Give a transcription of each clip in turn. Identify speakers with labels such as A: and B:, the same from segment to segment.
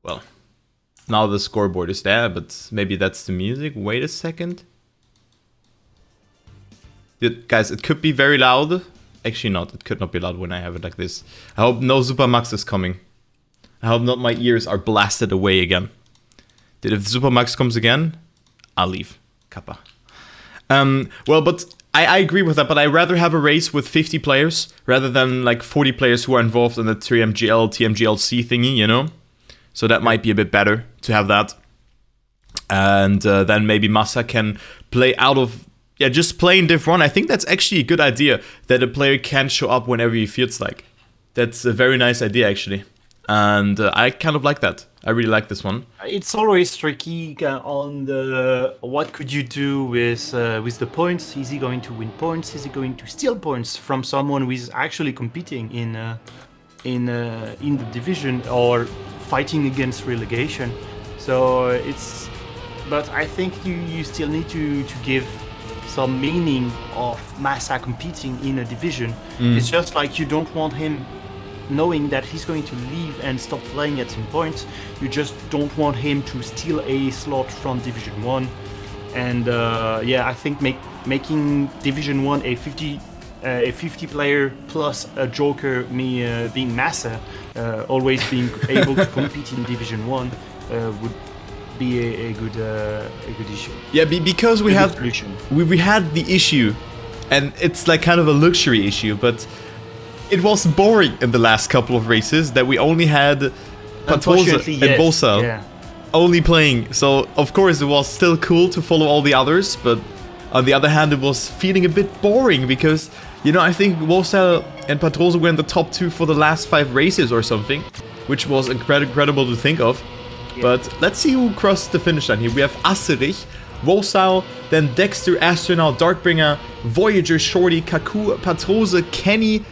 A: Well, now the scoreboard is there, but maybe that's the music. Wait a second. Guys, it could be very loud. Actually not, it could not be loud when I have it like this. I hope no Supermax is coming. I hope not my ears are blasted away again. If Supermax comes again, I'll leave. Kappa. Well, but I agree with that, but I'd rather have a race with 50 players rather than like 40 players who are involved in the TMGLC thingy, you know? So that might be a bit better to have that. And then maybe Massa can play out of... Yeah, just play in Div 1. I think that's actually a good idea, that a player can show up whenever he feels like. That's a very nice idea, actually. And I kind of like that. I really like this one.
B: It's always tricky on the what could you do with the points. Is he going to win points? Is he going to steal points from someone who is actually competing in the division or fighting against relegation? So it's, but I think you still need to give some meaning of Massa competing in a division. It's just like you don't want him knowing that he's going to leave and stop playing at some point. You just don't want him to steal a slot from Division 1. And yeah, I think making Division 1 a 50 player plus a joker, me being Massa, always being able to compete in Division 1 would be a good issue.
A: Yeah, because we had the issue, and it's like kind of a luxury issue, but it was boring in the last couple of races that we only had Patrosa and Bosa only playing. So of course it was still cool to follow all the others, but on the other hand it was feeling a bit boring because, you know, I think Bosa and Patrosa were in the top 2 for the last 5 races or something, which was incredible to think of. But let's see who crossed the finish line here. We have Aserich, Wosau, then Dexter, Astronaut, Darkbringer, Voyager, Shorty, Kaku, Patrosa, Kenny,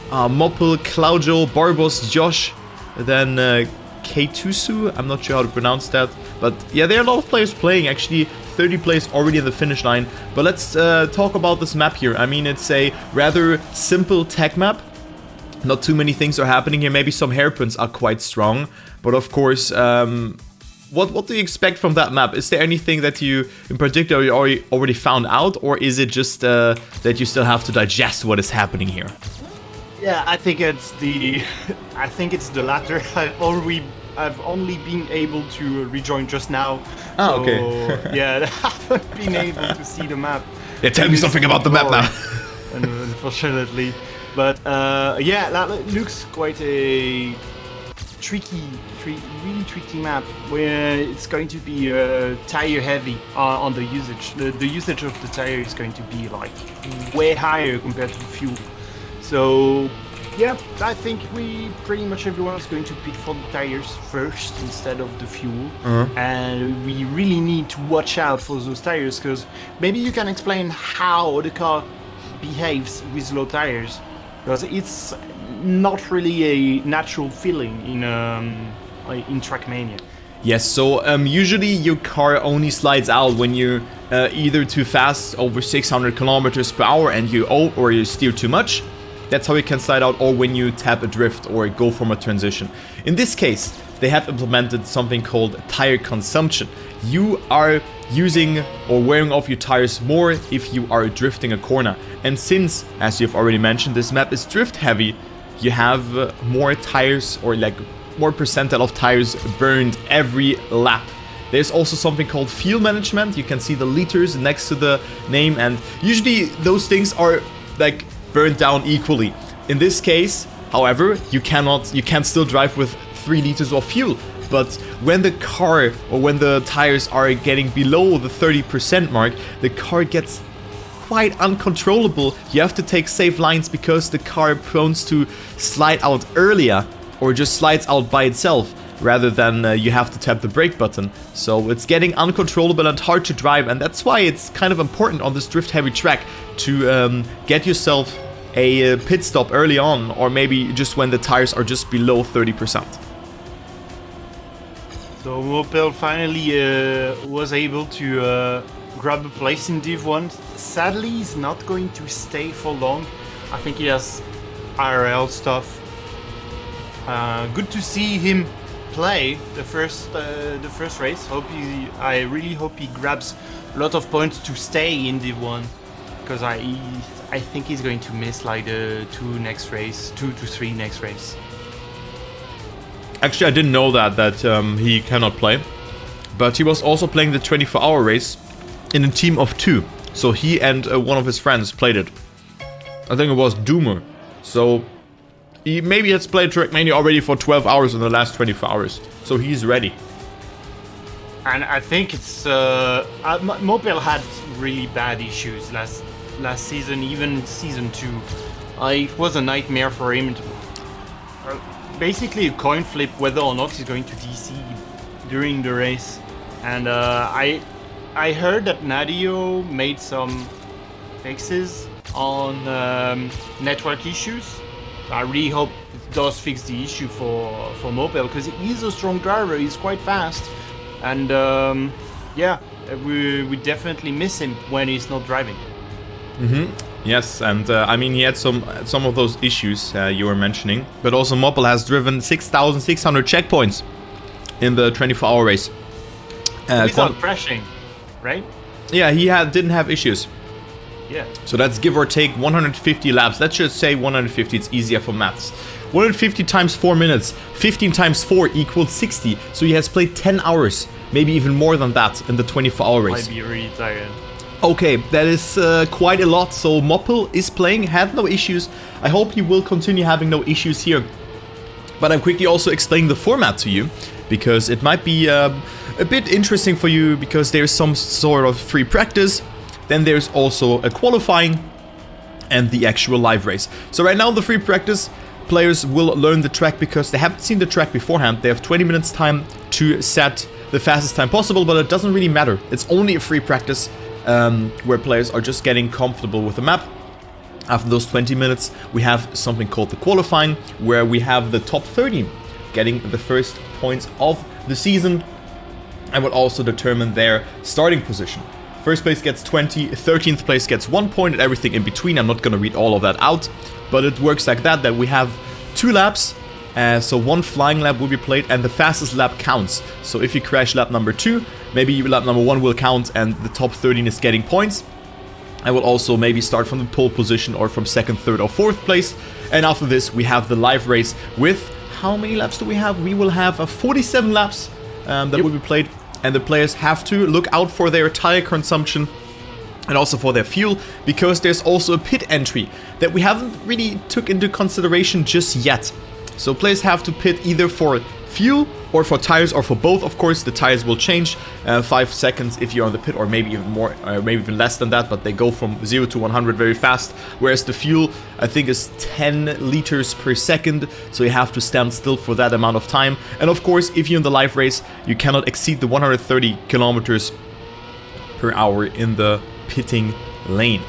A: Moppel, Claudio, Barbos, Josh, then Keitusu, I'm not sure how to pronounce that, but yeah, there are a lot of players playing, actually 30 players already in the finish line. But let's talk about this map here. I mean, it's a rather simple tech map, not too many things are happening here, maybe some hairpins are quite strong, but of course, what do you expect from that map? Is there anything that you in particular already found out, or is it just that you still have to digest what is happening here?
B: Yeah, I think it's the latter. I've only been able to rejoin just now.
A: Oh,
B: so,
A: okay.
B: Yeah, I haven't been able to see the map.
A: Yeah, tell me something about the map now.
B: Unfortunately, but yeah, that looks quite a really tricky map where it's going to be tire heavy on the usage. The usage of the tire is going to be like way higher compared to the fuel. So, yeah, I think pretty much everyone is going to pick for the tires first instead of the fuel. And we really need to watch out for those tires, because maybe you can explain how the car behaves with low tires, because it's not really a natural feeling in Trackmania.
A: Yes, so usually your car only slides out when you're either too fast, over 600 kilometers per hour, and or you steer too much. That's how you can slide out, or when you tap a drift or go from a transition. In this case, they have implemented something called tire consumption. You are using or wearing off your tires more if you are drifting a corner. And since, as you've already mentioned, this map is drift heavy, you have more tires, or like more percentile of tires burned every lap. There's also something called fuel management. You can see the liters next to the name, and usually those things are like burned down equally. In this case, however, you can still drive with 3 liters of fuel. But when the car or when the tires are getting below the 30% mark, the car gets quite uncontrollable. You have to take safe lines because the car prone to slide out earlier, or just slides out by itself, rather than you have to tap the brake button. So it's getting uncontrollable and hard to drive, and that's why it's kind of important on this drift heavy track to get yourself a pit stop early on, or maybe just when the tires are just below 30%.
B: So Mopel finally was able to grab a place in Div 1. Sadly, he's not going to stay for long. I think he has IRL stuff. Good to see him play the first race. I really hope he grabs a lot of points to stay in Div 1, because I think he's going to miss like the 2 to 3 next race.
A: Actually, I didn't know that he cannot play, but he was also playing the 24-hour race in a team of 2. So he and one of his friends played it. I think it was Doomer. So he maybe has played Trackmania already for 12 hours in the last 24 hours. So he's ready.
B: And I think it's Mopel had really bad issues last season, even season 2. It was a nightmare for him. Basically a coin flip whether or not he's going to DC during the race. And I heard that Nadio made some fixes on network issues. I really hope it does fix the issue for Mopel, because he's a strong driver, he's quite fast. And yeah, we definitely miss him when he's not driving.
A: Yes, and I mean, he had some of those issues you were mentioning, but also Mopel has driven 6,600 checkpoints in the 24-hour race.
B: Without crashing, right?
A: Yeah, he didn't have issues.
B: Yeah.
A: So that's give or take 150 laps. Let's just say 150, it's easier for maths. 150 times 4 minutes, 15 times 4 equals 60. So he has played 10 hours, maybe even more than that in the 24-hour race.
B: I'd be really tired.
A: Okay, that is quite a lot. So Mopel is playing, had no issues. I hope he will continue having no issues here. But I'm quickly also explaining the format to you, because it might be a bit interesting for you, because there's some sort of free practice. Then there's also a qualifying and the actual live race. So right now the free practice, players will learn the track because they haven't seen the track beforehand. They have 20 minutes time to set the fastest time possible, but it doesn't really matter. It's only a free practice where players are just getting comfortable with the map. After those 20 minutes, we have something called the qualifying, where we have the top 30 getting the first points of the season and will also determine their starting position. First place gets 20, 13th place gets 1 point, and everything in between. I'm not going to read all of that out, but it works like that we have 2 laps, so 1 flying lap will be played, and the fastest lap counts. So if you crash lap number 2, maybe lap number 1 will count, and the top 13 is getting points. I will also maybe start from the pole position or from 2nd, 3rd or 4th place. And after this, we have the live race with, how many laps do we have? We will have 47 laps that will be played. And the players have to look out for their tire consumption and also for their fuel, because there's also a pit entry that we haven't really took into consideration just yet. So players have to pit either for fuel or for tires, or for both. Of course, the tires will change 5 seconds if you're on the pit, or maybe even more, maybe even less than that, but they go from 0 to 100 very fast, whereas the fuel, I think, is 10 liters per second, so you have to stand still for that amount of time. And of course, if you're in the live race, you cannot exceed the 130 kilometers per hour in the pitting lane.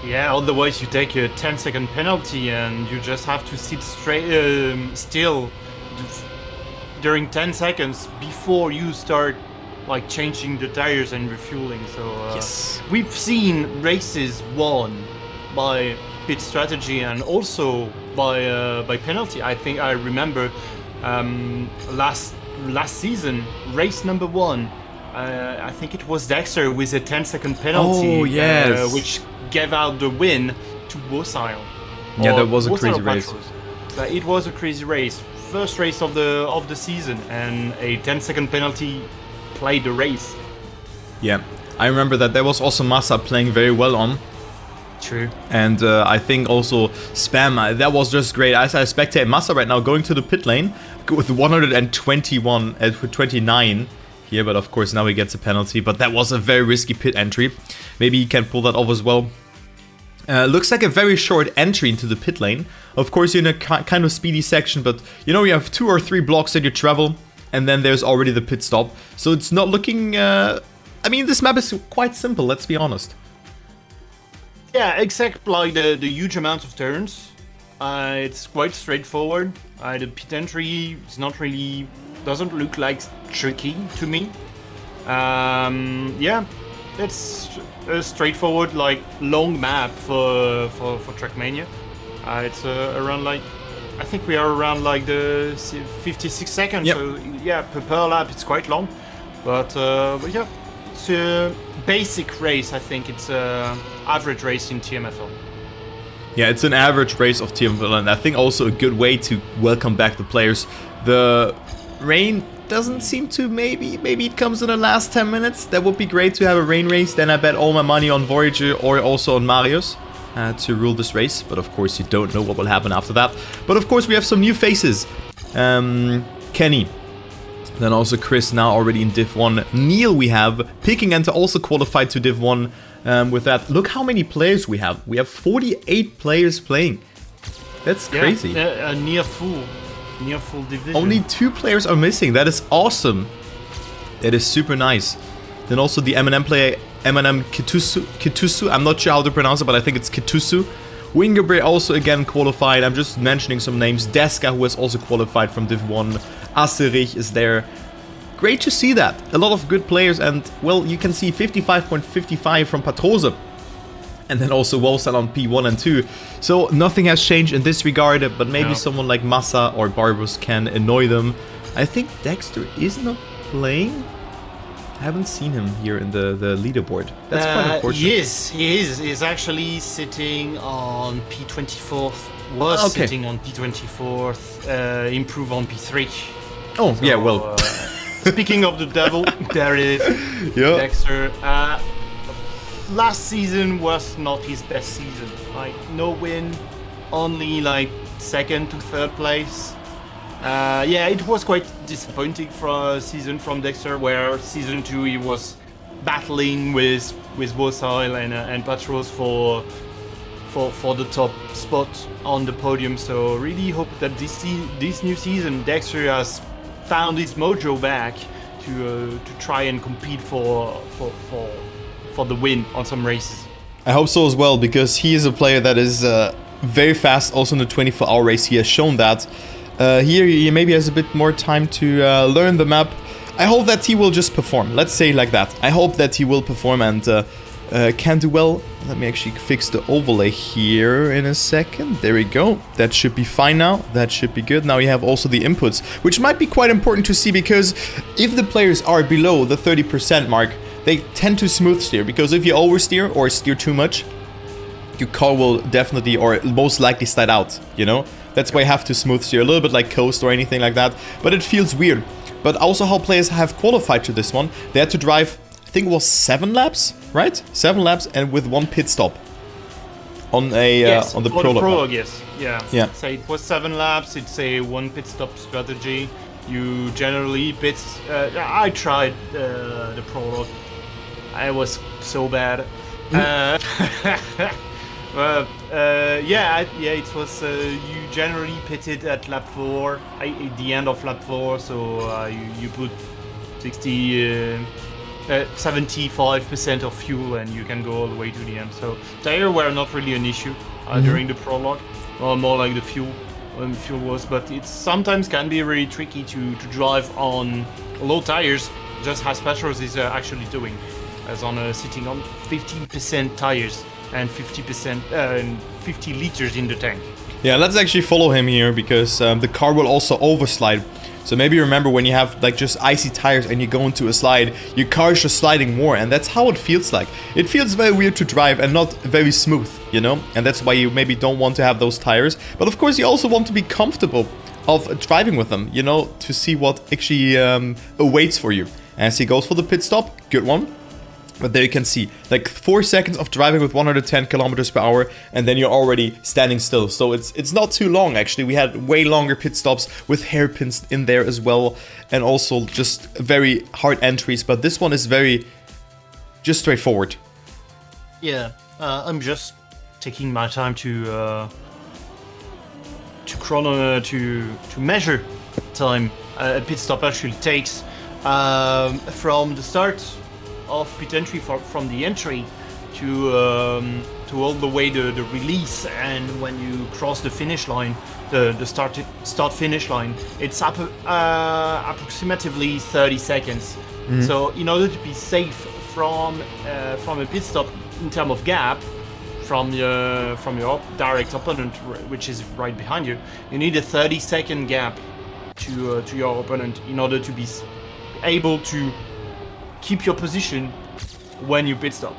B: Yeah, otherwise you take a 10-second penalty and you just have to sit still during 10 seconds before you start like changing the tires and refueling. So
A: yes,
B: we've seen races won by pit strategy and also by penalty. I think I remember last season, race number 1. I think it was Dexter with a 10-second penalty, which gave out the win to Bosile.
A: Yeah, that was a crazy race.
B: It was a crazy race. First race of the season, and a 10-second penalty played the race. Yeah,
A: I remember that there was also Massa playing very well on.
B: True.
A: And I think also Spam, that was just great. As I spectate Massa right now going to the pit lane with 121 and 29 here, but of course now he gets a penalty. But that was a very risky pit entry. Maybe he can pull that off as well. Looks like a very short entry into the pit lane. Of course, you're in a kind of speedy section, but you know, you have 2 or 3 blocks that you travel, and then there's already the pit stop. So it's not looking... I mean, this map is quite simple, let's be honest.
B: Yeah, except like the huge amount of turns. It's quite straightforward. The pit entry is not really... doesn't look like tricky to me. Yeah, it's a straightforward, like, long map for Trackmania. It's around like I think we are around like the 56 seconds.
A: Yep.
B: So yeah, per lap it's quite long, but yeah, it's a basic race. I think it's a average race in TMFL.
A: Yeah, it's an average race of TMFL, and I think also a good way to welcome back the players. The rain doesn't seem to, maybe it comes in the last 10 minutes. That would be great to have a rain race. Then I bet all my money on Voyager or also on Marius to rule this race. But of course you don't know what will happen after that. But of course we have some new faces. Kenny. Then also Chris now already in Div 1. Neil we have picking and also qualified to Div 1 with that. Look how many players we have. We have 48 players playing. That's crazy.
B: Yeah, near full division.
A: Only 2 players are missing. That is awesome. That is super nice. Then also the M&M player, M&M Kitusu. I'm not sure how to pronounce it, but I think it's Kitusu. Wingerberry also again qualified. I'm just mentioning some names. Deska, who has also qualified from Div 1. Aserich is there. Great to see that. A lot of good players, and well, you can see 55.55 from Patrose. And then also Wolfsal on P1 and 2. So nothing has changed in this regard, but maybe someone like Massa or Barbus can annoy them. I think Dexter is not playing. I haven't seen him here in the leaderboard. That's quite unfortunate.
B: He is. He's actually sitting on P24th. Sitting on P24th. Improve on P3.
A: Oh, so, yeah, well.
B: Speaking of the devil, there it is.
A: Yeah.
B: Dexter. Last season was not his best season. Like, no win, only like 2nd to 3rd place. Yeah, it was quite disappointing for a season from Dexter, where season 2 he was battling with Wosile and Patros for the top spot on the podium. So really hope that this new season Dexter has found his mojo back to try and compete for the win on some races.
A: I hope so as well, because he is a player that is very fast. Also in the 24-hour race he has shown that. Here he maybe has a bit more time to learn the map. I hope that he will just perform. Let's say it like that. I hope that he will perform and can do well. Let me actually fix the overlay here in a second. There we go. That should be fine now. That should be good. Now you have also the inputs, which might be quite important to see, because if the players are below the 30% mark, they tend to smooth steer, because if you oversteer or steer too much, your car will definitely or most likely slide out, you know? That's why you have to smooth steer, a little bit like Coast or anything like that, but it feels weird. But also how players have qualified to this one, they had to drive, I think it was 7 laps, right? 7 laps and with 1 pit stop on a on the prologue.
B: Yes,
A: yeah.
B: So it was 7 laps. It's a 1 pit stop strategy. You generally pit. I tried the prologue. I was so bad. It was you generally pitted at lap 4, at the end of lap 4, so you put 75% of fuel and you can go all the way to the end. So tires were not really an issue during the prologue, or more like the fuel when the fuel was, but it sometimes can be really tricky to drive on low tires, just as Petros is actually doing, as on sitting on 15% tires and 50% and 50 liters in the tank.
A: Yeah, let's actually follow him here, because the car will also overslide. So maybe you remember when you have like just icy tires and you go into a slide, your car is just sliding more, and that's how it feels like. It feels very weird to drive and not very smooth, you know? And that's why you maybe don't want to have those tires. But of course you also want to be comfortable of driving with them, you know, to see what actually awaits for you. As he goes for the pit stop, good one. But there you can see, like 4 seconds of driving with 110 kilometers per hour, and then you're already standing still. So it's not too long, actually. We had way longer pit stops with hairpins in there as well, and also just very hard entries. But this one is very just straightforward.
B: Yeah, I'm just taking my time to measure time a pit stop actually takes from the start of pit entry from the entry to all the way the release, and when you cross the finish line, the start finish line, it's approximately 30 seconds. So in order to be safe from a pit stop in terms of gap, from your direct opponent, which is right behind you. You need a 30-second gap to your opponent in order to be able to keep your position when you pit stop.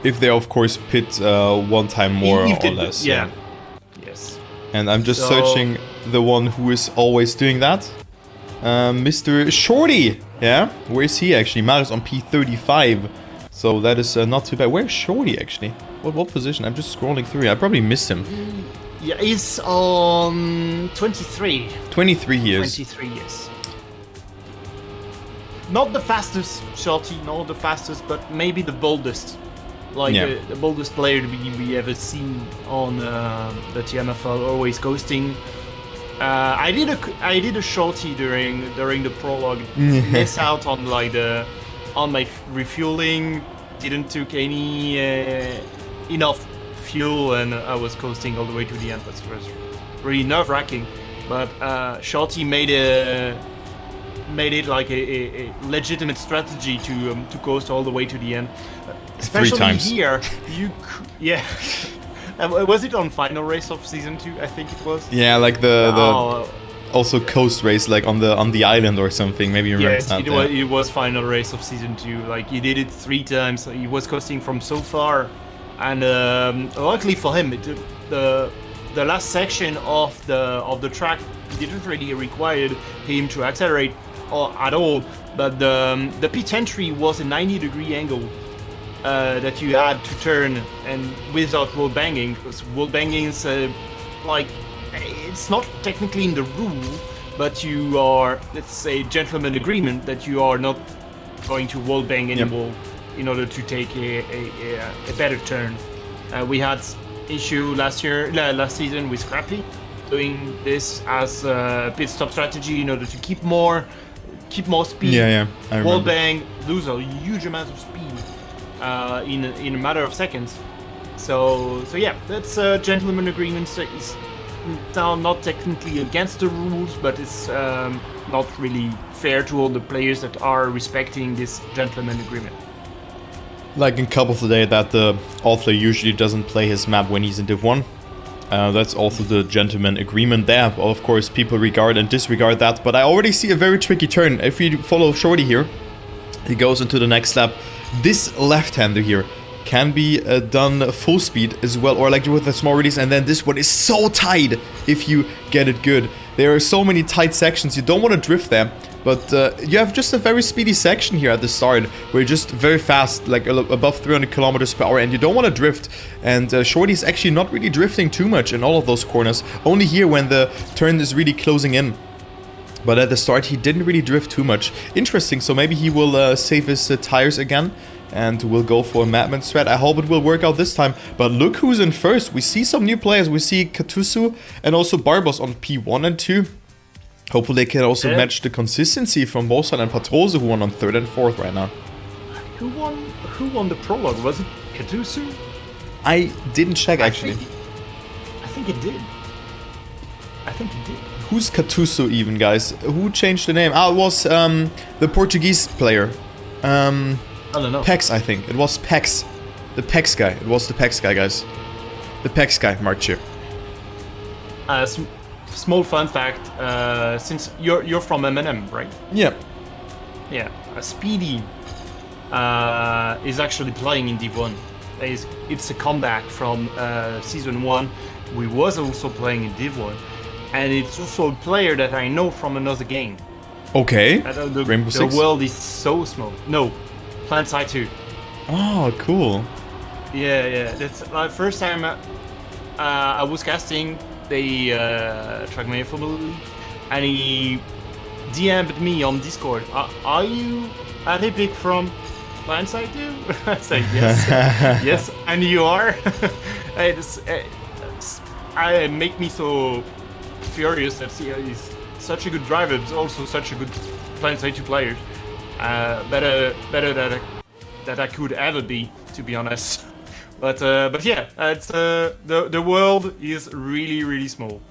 A: If they, of course, pit one time more or less.
B: Yeah. Yes.
A: And I'm just searching the one who is always doing that. Mr. Shorty. Yeah? Where is he actually? Marius on P35. So that is not too bad. Where's Shorty actually? What position? I'm just scrolling through. I probably missed him.
B: Yeah, he's on 23.
A: 23 years.
B: 23 years. Not the fastest, Shorty, not the fastest, but maybe the boldest. Like the boldest player we ever seen on the TMFL, always coasting. I did a Shorty during the prologue. Miss out on on my refueling. Didn't took any enough fuel, and I was coasting all the way to the end. That was really nerve-wracking. But Shorty made it like a legitimate strategy to coast all the way to the end. Especially
A: 3 times.
B: Here, was it on final race of season 2? I think it was.
A: Yeah, like the also coast race, like on the island or something. Maybe you remember
B: yes,
A: that.
B: It was final race of season 2. Like he did it 3 times. He was coasting from so far, and luckily for him, the last section of the track didn't really require him to accelerate at all. But the pit entry was a 90-degree angle. That you had to turn, and without wall banging, because wall banging is like, it's not technically in the rule, but you are, let's say, gentleman agreement that you are not going to wall bang anymore in order to take a better turn. We had issue last season with Scrappy doing this as a pit stop strategy in order to keep more speed.
A: I remember.
B: Wall bang, lose a huge amount of speed. In a matter of seconds. So yeah, that's a gentleman agreement. It's not technically against the rules, but it's not really fair to all the players that are respecting this gentleman agreement.
A: Like in Cup of the Day, that the author usually doesn't play his map when he's in Div 1. That's also the gentleman agreement there. Of course, people regard and disregard that, but I already see a very tricky turn. If you follow Shorty here, he goes into the next lap. This left-hander here can be done full speed as well, or like with a small release, and then this one is so tight if you get it good. There are so many tight sections, you don't want to drift there, but you have just a very speedy section here at the start, where you're just very fast, like above 300 kilometers per hour, and you don't want to drift. And Shorty's actually not really drifting too much in all of those corners, only here when the turn is really closing in. But at the start, he didn't really drift too much. Interesting, so maybe he will save his tires again and will go for a Madman strat. I hope it will work out this time. But look who's in first. We see some new players. We see Katusu and also Barbos on P1 and 2. Hopefully they can also match the consistency from Bosan and Patrose, who won on 3rd and 4th right now.
B: Who won the prologue? Was it Katusu?
A: I didn't check, actually.
B: I think it did.
A: Who's Katusu even, guys? Who changed the name? Ah, it was the Portuguese player.
B: I don't know.
A: Pex, I think. It was Pex. The Pex guy. It was the Pex guy, guys. The Pex guy, Mark Cheer.
B: Small fun fact, since you're from M&M, right?
A: Yeah.
B: Yeah. Speedy is actually playing in Div 1. It's a comeback from Season 1. We was also playing in Div 1. And it's also a player that I know from another game.
A: Okay.
B: Rainbow Six? The world is so small. No, Plant Side 2.
A: Oh, cool.
B: Yeah. That's my first time I was casting the Trackmania Formula League, and he DM'd me on Discord. Are you Atypick from Plant Side 2? I said yes. Yes, and you are. I make me so furious that he's such a good driver, but also such a good Plant Side 2 player. Better that I could ever be, to be honest. But yeah, it's the world is really small.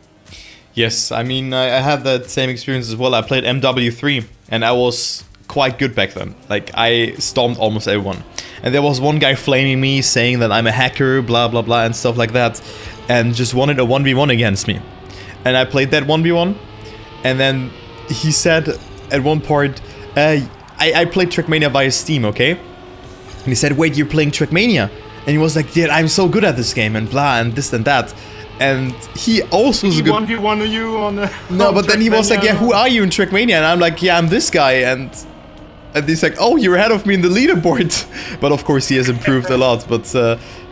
A: Yes, I mean I have that same experience as well. I played MW3 and I was quite good back then. Like I stomped almost everyone. And there was one guy flaming me, saying that I'm a hacker, blah blah blah, and stuff like that, and just wanted a 1v1 against me. And I played that 1v1, and then he said at one part, I played Trackmania via Steam, okay? And he said, wait, you're playing Trackmania? And he was like, dude, I'm so good at this game, and blah, and this and that. And he also was a good...
B: 1v1 you on
A: No,
B: on
A: but then he was like, yeah, who are you in Trackmania? And I'm like, yeah, I'm this guy, and he's like, oh, you're ahead of me in the leaderboard. But of course, he has improved a lot, but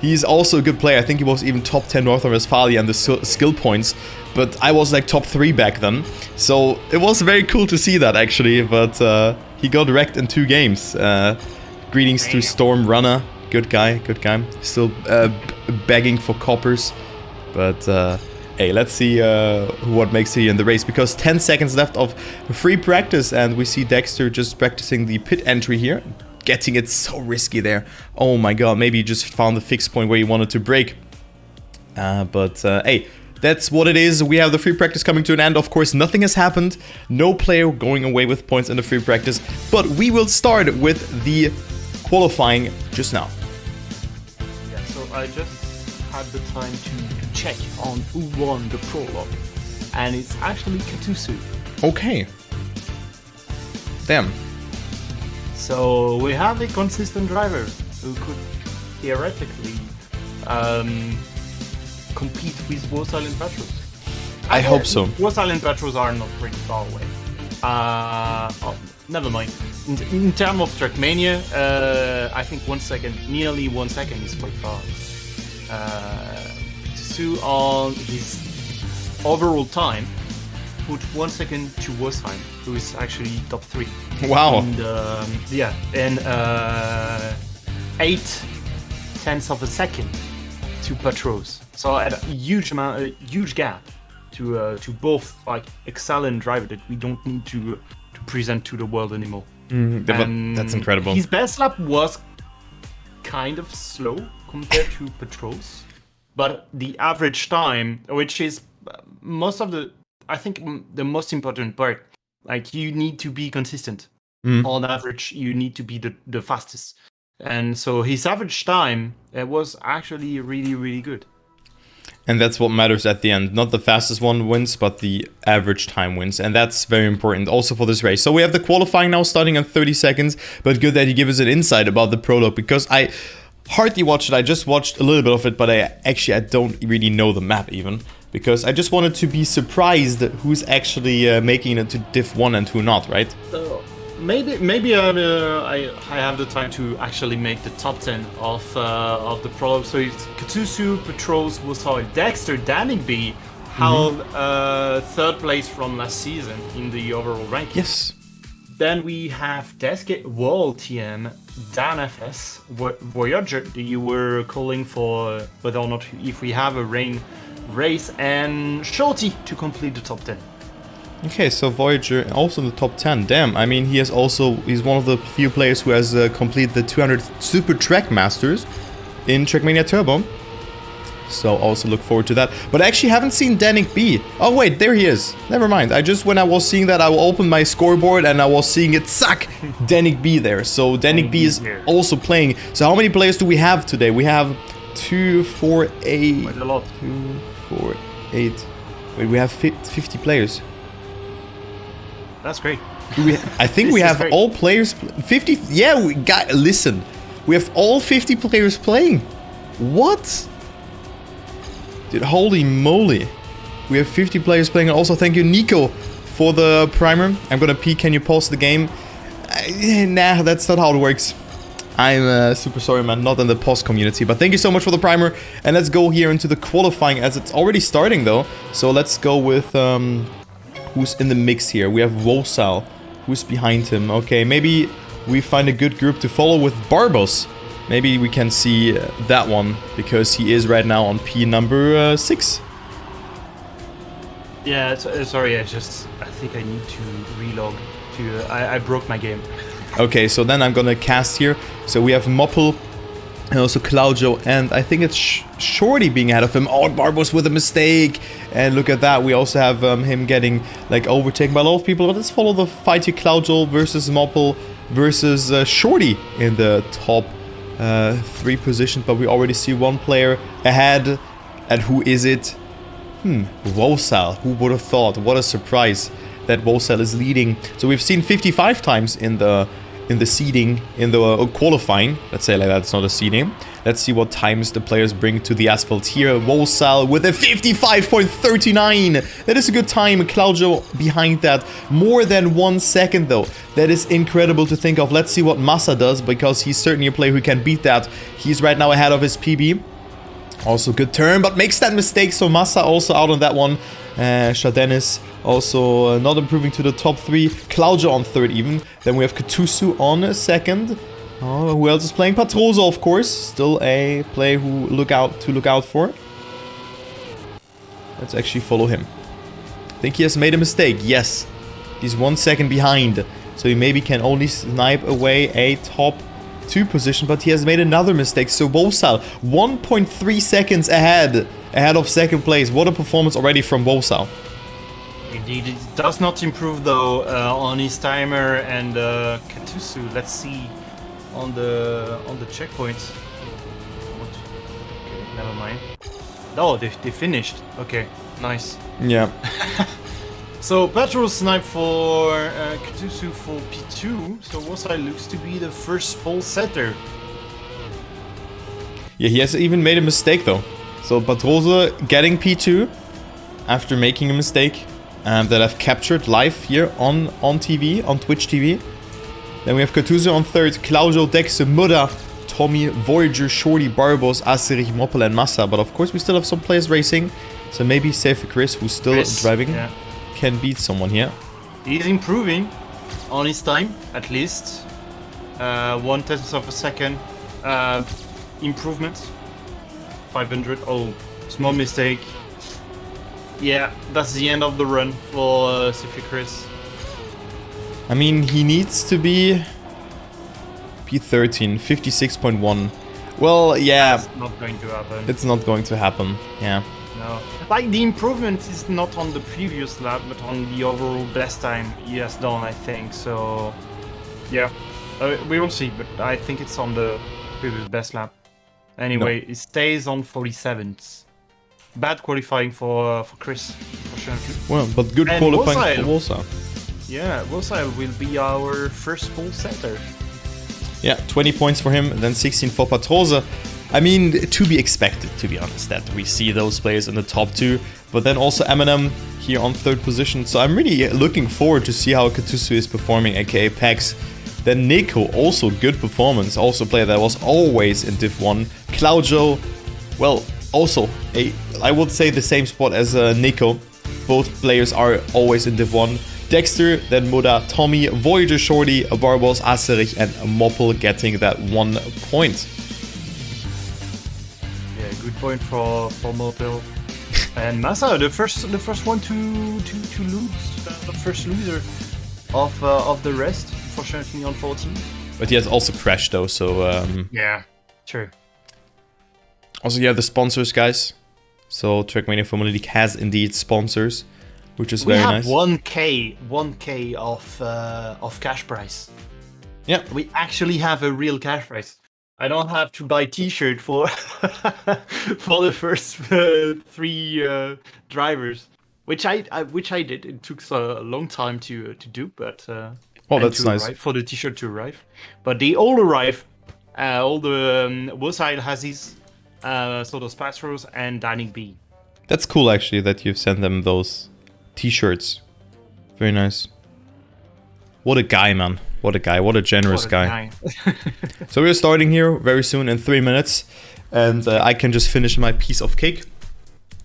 A: he's also a good player. I think he was even top 10 North Rhine-Westphalia and the skill points, but I was like top 3 back then. So it was very cool to see that, actually, but he got wrecked in 2 games. Greetings to Storm Runner. Good guy, good guy. Still begging for coppers. But hey, let's see what makes it in the race, because 10 seconds left of free practice, and we see Dexter just practicing the pit entry here, getting it so risky there. Oh my god, maybe he just found the fixed point where he wanted to brake. But hey, that's what it is. We have the free practice coming to an end. Of course, nothing has happened. No player going away with points in the free practice, but we will start with the qualifying just now.
B: Yeah, so I just had the time to check on who won the prologue, and it's actually Katusu.
A: Okay. Damn.
B: So we have a consistent driver who could theoretically compete with Wosal and Petros.
A: I hope so.
B: Wosal and Petros are not pretty far away. Oh, never mind. In terms of Trackmania, I think 1 second, nearly 1 second is quite far. Katusu on his overall time put 1 second to Wosheim, who is actually top 3.
A: Wow.
B: And yeah, and 0.8 of a second to Petros. So at a huge amount, a huge gap to both like excellent driver that we don't need to present to the world anymore.
A: That's incredible.
B: His best lap was kind of slow compared to Petros, but the average time, which is most of the, I think the most important part, like you need to be consistent. On average, you need to be the fastest. And so his average time was actually really, really good.
A: And that's what matters at the end. Not the fastest one wins, but the average time wins. And that's very important also for this race. So we have the qualifying now starting in 30 seconds. But good that you give us an insight about the prologue, because I hardly watched it. I just watched a little bit of it, but I don't really know the map even. Because I just wanted to be surprised who's actually making it to Div 1 and who not, right?
B: So maybe I have the time to actually make the top 10 of the prologue. So it's Katusu, Petros, Wosal, Dexter, Danigby held third place from last season in the overall ranking.
A: Yes.
B: Then we have Deske, Wall, TM, Dan FS, Voyager, that you were calling for whether or not if we have a rain race, and Shorty to complete the top 10.
A: Okay, so Voyager also in the top 10. Damn, I mean, he's one of the few players who has completed the 200 Super Track Masters in Trackmania Turbo. So also look forward to that. But I actually haven't seen Danik B. Oh wait, there he is. Never mind. When I was seeing that, I will open my scoreboard and I was seeing it, suck, Danik B there. So Danik B is also playing. So how many players do we have today? We have 2, 4, 8.
B: Quite a lot.
A: 2, 4, 8. Wait, we have 50 players.
B: That's great.
A: I think we have all players. 50. Yeah, listen. We have all 50 players playing. What? Dude, holy moly. We have 50 players playing. And also thank you, Nico, for the primer. I'm gonna peek. Can you pause the game? Nah, that's not how it works. I'm super sorry, man. Not in the post community. But thank you so much for the primer. And let's go here into the qualifying, as it's already starting though. So let's go with who's in the mix here. We have Wosal, who's behind him. Okay, maybe we find a good group to follow with Barbos. Maybe we can see that one, because he is right now on P number 6.
B: Yeah, sorry, I think I need to relog. I broke my game.
A: Okay, so then I'm gonna cast here. So we have Moppel, and also Claudio, and I think it's Shorty being ahead of him. Oh, Barbos with a mistake. And look at that, we also have him getting like overtaken by a lot of people. But let's follow the fight here. Claudio versus Moppel versus Shorty in the top 3 positions, but we already see one player ahead. And who is it? Wosal. Who would have thought? What a surprise that Wosal is leading. So we've seen 55 times in the seeding, in the qualifying. Let's say like that, it's not a seeding. Let's see what times the players bring to the asphalt here. Wosal with a 55.39. That is a good time. Claudio behind that. More than 1 second though. That is incredible to think of. Let's see what Massa does, because he's certainly a player who can beat that. He's right now ahead of his PB. Also good turn, but makes that mistake. So Massa also out on that one. Shadenis also not improving to the top 3. Claudio on 3rd even. Then we have Katusu on 2nd. Oh, who else is playing? Patroso, of course. Still a player who look out for. Let's actually follow him. I think he has made a mistake. Yes. He's 1 second behind. So he maybe can only snipe away a top 2 position, but he has made another mistake. So Wosal, 1.3 seconds ahead of 2nd place. What a performance already from Wosal.
B: Indeed, it does not improve though on his timer and Katusu. Let's see on the checkpoints. Okay, never mind. Oh, they finished. Okay, nice.
A: Yeah.
B: So Petro sniped for Katusu for P2. So Wosai looks to be the first pole setter.
A: Yeah, he has even made a mistake though. So Patrosa getting P2 after making a mistake that I've captured live here on TV, on Twitch TV. Then we have Katusu on 3rd, Claudio, Dexe, Muda, Tommy, Voyager, Shorty, Barbos, Aserich, Moppel and Massa. But of course we still have some players racing. So maybe save for Chris, who's still driving, can beat someone here.
B: He's improving on his time, at least. 1/10 of a second improvement. 500. Oh, small mistake. Yeah, that's the end of the run for Sophie Chris.
A: I mean, he needs to be P13, 56.1. Well, yeah.
B: That's not going to happen.
A: It's not going to happen, yeah.
B: No. Like, the improvement is not on the previous lap, but on the overall best time he has done, I think. So, yeah. We will see, but I think it's on the previous best lap. Anyway, it stays on 47th. Bad qualifying for Chris, fortunately.
A: Well, but good
B: And
A: qualifying for Wosal.
B: Yeah, Wosai will be our first pole setter.
A: Yeah, 20 points for him, then 16 for Patrosa. I mean, to be expected, to be honest, that we see those players in the top 2. But then also Eminem here on 3rd position. So I'm really looking forward to see how Katusu is performing, aka Pax. Then Nico, also good performance. Also a player that was always in Div 1. Claudio, well, also, I would say the same spot as Nico. Both players are always in Div 1. Dexter, then Muda, Tommy, Voyager, Shorty, Barbos, Aserich, and Moppel getting that 1 point.
B: Yeah, good point for Moppel. And Massa, the first one to lose, the first loser of the rest, fortunately on 14.
A: But he has also crashed though, so
B: yeah, true.
A: Also, yeah, the sponsors, guys. So Trackmania Formula League has indeed sponsors, which is very nice.
B: We have 1k of cash prize.
A: Yeah,
B: we actually have a real cash prize. I don't have to buy T-shirt for for the first 3 drivers, which I did. It took a long time to do, but
A: oh, that's nice
B: for the T-shirt to arrive. But they all arrive. All the Wosai has his sort of Spatros and Dining B.
A: That's cool actually that you've sent them those T-shirts. Very nice. What a guy, man. What a guy. What a generous guy. So we're starting here very soon in 3 minutes. And I can just finish my piece of cake.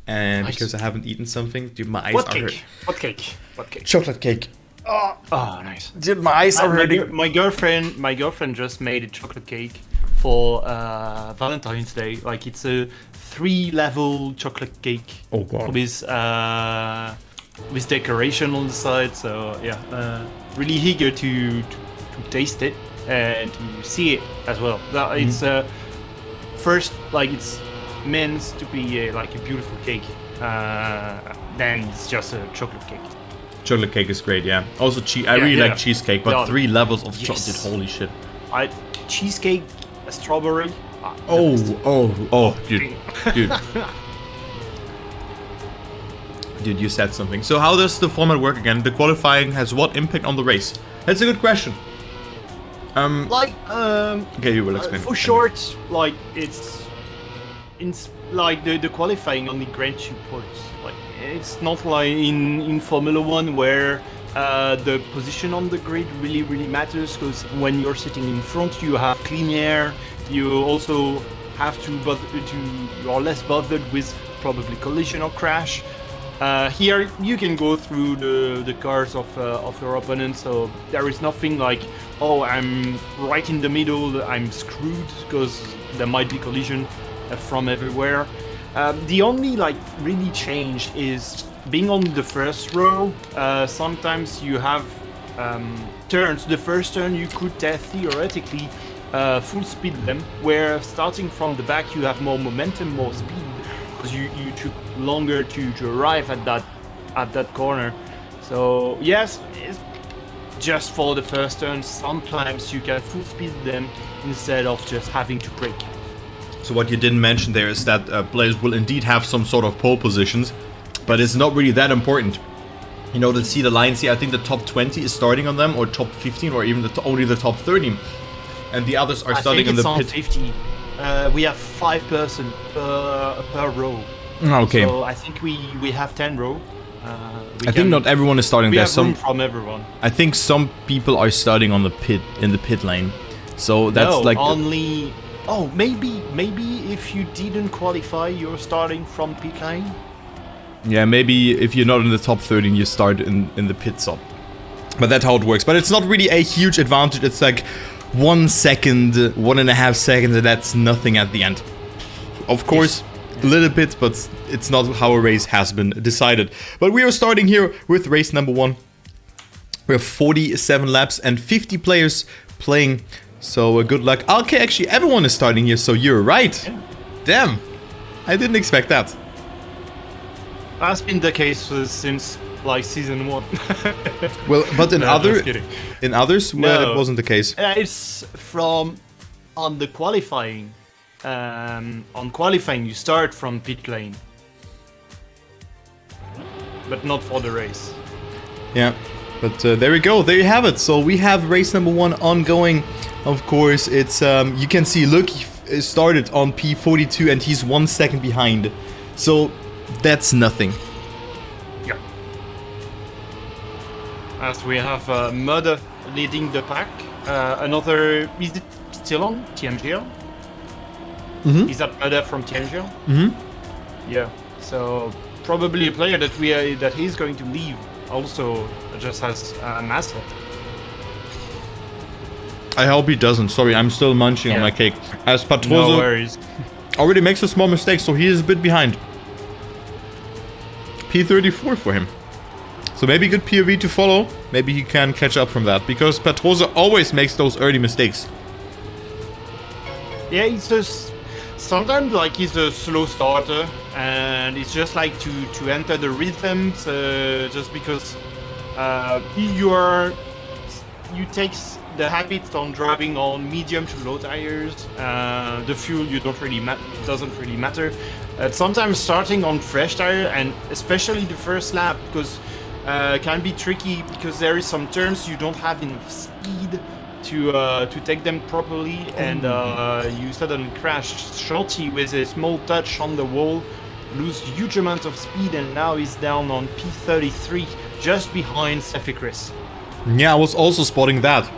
A: And nice. Because I haven't eaten something, dude, my eyes are hurting.
B: What cake? What cake?
A: Chocolate cake.
B: Oh, nice.
A: Dude, my eyes are hurting.
B: My girlfriend just made a chocolate cake for Valentine's Day. Like, it's a 3-level chocolate cake.
A: Oh, wow.
B: With decoration on the side. So, yeah. Really eager to taste it and to see it as well. It's first, like, it's meant to be like a beautiful cake. Then it's just a chocolate cake.
A: Chocolate cake is great, yeah. Also, I really like cheesecake, but 3 levels of chocolate. Holy shit!
B: Cheesecake a strawberry.
A: Dude. Dude, you said something. So how does the format work again? The qualifying has what impact on the race? That's a good question. Okay, you will explain.
B: For short, like it's like the qualifying only grants you points. Like it's not like in Formula One where the position on the grid really matters, because when you're sitting in front, you have clean air. You also have to you are less bothered with probably collision or crash. Here you can go through the cars of your opponent, so there is nothing like, oh, I'm right in the middle, I'm screwed, because there might be collision from everywhere. The only like really change is being on the first row. Sometimes you have turns. The first turn you could theoretically full speed them, where starting from the back you have more momentum, more speed, because you took longer to arrive at that corner. So yes, it's just for the first turn. Sometimes you can full speed them instead of just having to brake.
A: So what you didn't mention there is that players will indeed have some sort of pole positions, but it's not really that important. You know, to see the lines here, I think the top 20 is starting on them, or top 15, or even only the top 30, and the others are starting in the pit.
B: 50. We have 5 person per row.
A: Okay.
B: So I think we have 10 row.
A: I think not everyone is starting there.
B: We have room from everyone.
A: I think some people are starting on the pit lane. So that's
B: no,
A: like
B: only. Oh, maybe if you didn't qualify, you're starting from pit lane.
A: Yeah, maybe if you're not in the top 13, you start in the pit stop. But that's how it works. But it's not really a huge advantage. It's like 1 second, 1.5 seconds, and that's nothing at the end. Of course, a little bit, but it's not how a race has been decided. But we are starting here with race number 1. We have 47 laps and 50 players playing. So good luck. Okay, actually everyone is starting here, so you're right.
B: Yeah.
A: Damn, I didn't expect that.
B: That's been the case since like season 1.
A: Well, but in
B: No,
A: others,
B: No.
A: it wasn't the case.
B: It's on the qualifying. On qualifying, you start from pit lane, but not for the race.
A: Yeah, but there we go. There you have it. So we have race number 1 ongoing. Of course, it's you can see Luke started on P42 and he's 1 second behind. So that's nothing.
B: Yeah. As we have Mud leading the pack. Another, is it still on TMGL?
A: Mm-hmm.
B: Is that Mud from TMGL?
A: Mm-hmm.
B: Yeah. So probably a player that he's going to leave. Also, just has a master.
A: I hope he doesn't. Sorry, I'm still munching on my cake. As
B: No
A: Patroso
B: worries.
A: already makes a small mistake, so he is a bit behind. P34 for him. So maybe good POV to follow. Maybe he can catch up from that, because Patroso always makes those early mistakes.
B: Yeah, he's just sometimes like he's a slow starter, and it's just like to enter the rhythms. Just because you take the habit on driving on medium to low tires. The fuel doesn't really matter. Sometimes starting on fresh tire, and especially the first lap, because can be tricky, because there is some turns you don't have enough speed to take them properly, and you suddenly crash. Shorty with a small touch on the wall, lose huge amount of speed, and now he's down on P33, just behind Cephicris.
A: Yeah, I was also spotting that.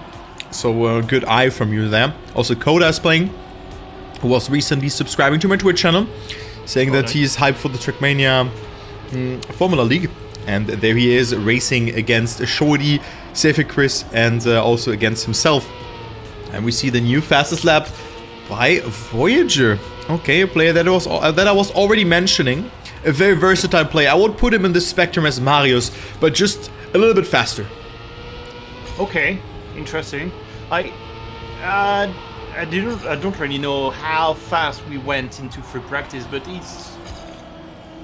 A: So good eye from you there. Also Koda is playing, who was recently subscribing to my Twitch channel, saying that he is hyped for the Trackmania Formula League. And there he is, racing against Shorty, Cephicris, and also against himself. And we see the new fastest lap by Voyager. Okay, a player that I was already mentioning. A very versatile player. I would put him in the spectrum as Marius, but just a little bit faster.
B: Okay, interesting. I don't really know how fast we went into free practice, but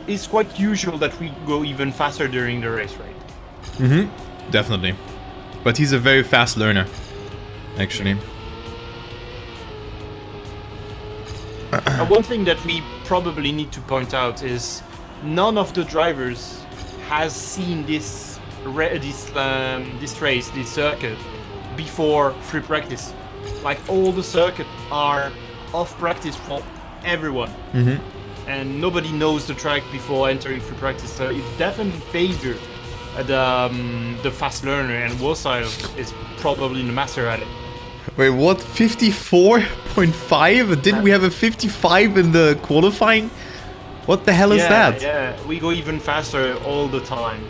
B: it's quite usual that we go even faster during the race, right?
A: Mm-hmm, definitely. But he's a very fast learner, actually.
B: One thing that we probably need to point out is none of the drivers has seen this race, this circuit, before free practice. Like all the circuit are off practice for everyone, and nobody knows the track before entering free practice. So it definitely favors the fast learner, and Warsail is probably the master at it.
A: Wait, what? 54.5? Didn't we have a 55 in the qualifying? What the hell is that?
B: Yeah, we go even faster all the time.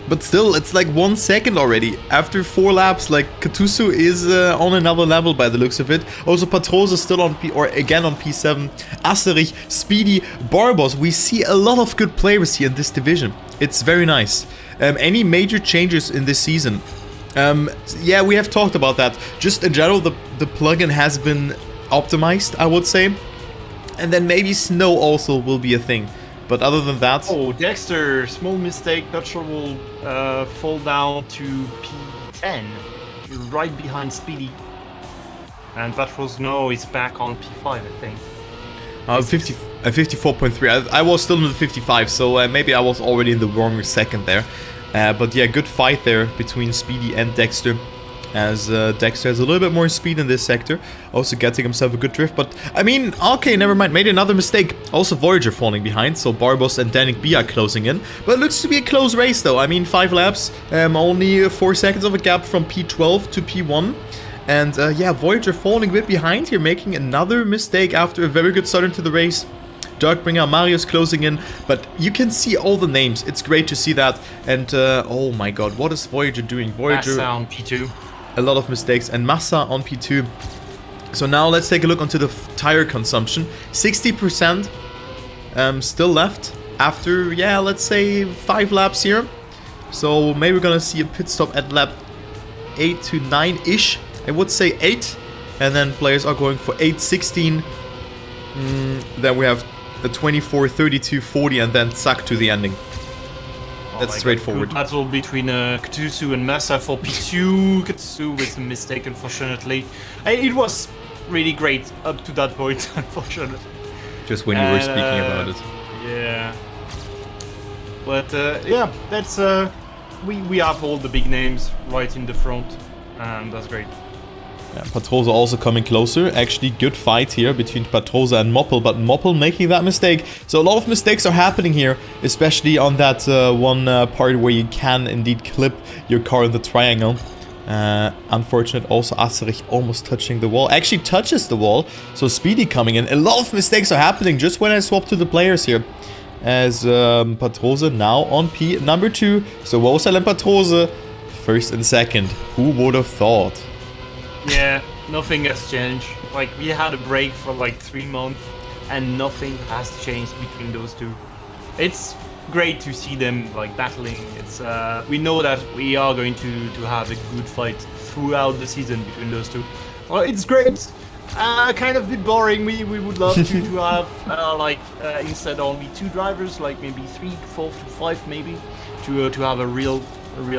A: But still, it's like 1 second already. After 4 laps, like Katusu is on another level by the looks of it. Also, Patrose is still on again on P7. Asterich, Speedy, Barbos. We see a lot of good players here in this division. It's very nice. Any major changes in this season? Yeah, we have talked about that. Just in general, the plugin has been optimized, I would say. And then maybe snow also will be a thing. But other than that...
B: Oh, Dexter, small mistake. Dutcher will fall down to P10. Right behind Speedy. And Patros No is back on P5, I think.
A: 54.3. I was still in the 55, so maybe I was already in the warmer second there. But yeah, good fight there between Speedy and Dexter, as Dexter has a little bit more speed in this sector, also getting himself a good drift. But I mean, okay, never mind, made another mistake. Also Voyager falling behind, so Barbos and Danik B are closing in. But it looks to be a close race though. I mean, 5 laps, only 4 seconds of a gap from P12 to P1. And yeah, Voyager falling a bit behind here, making another mistake after a very good start into the race. Darkbringer, Marius closing in, but you can see all the names. It's great to see that. And oh my god, what is Voyager doing? Voyager
B: Massa on P2.
A: A lot of mistakes, and Massa on P2. So now let's take a look onto the tire consumption. 60% still left after, yeah, let's say 5 laps here. So maybe we're gonna see a pit stop at lap 8 to 9-ish. I would say 8. And then players are going for 8, 16. Then we have the 24, 32, 40, and then Zack to the ending. That's straightforward.
B: Good battle between Katusu and Massa for P2. Katusu with a mistake, unfortunately. It was really great up to that point, unfortunately.
A: Just when you were speaking about it.
B: Yeah. But yeah, that's we have all the big names right in the front, and that's great.
A: Yeah, Patrosa also coming closer. Actually, good fight here between Patrosa and Moppel, but Moppel making that mistake. So a lot of mistakes are happening here, especially on that one part where you can indeed clip your car in the triangle. Unfortunate also, Asterich almost touching the wall. Actually touches the wall, so Speedy coming in. A lot of mistakes are happening just when I swap to the players here. As Patrosa now on P number 2. So Warsail and Patrosa, first and second. Who would have thought?
B: Yeah, nothing has changed. Like, we had a break for like 3 months and nothing has changed between those two. It's great to see them like battling. It's we know that we are going to have a good fight throughout the season between those two. Well, it's great. Kind of a bit boring. We would love to have like instead only 2 drivers, like maybe 3, 4, 5 maybe, to have a real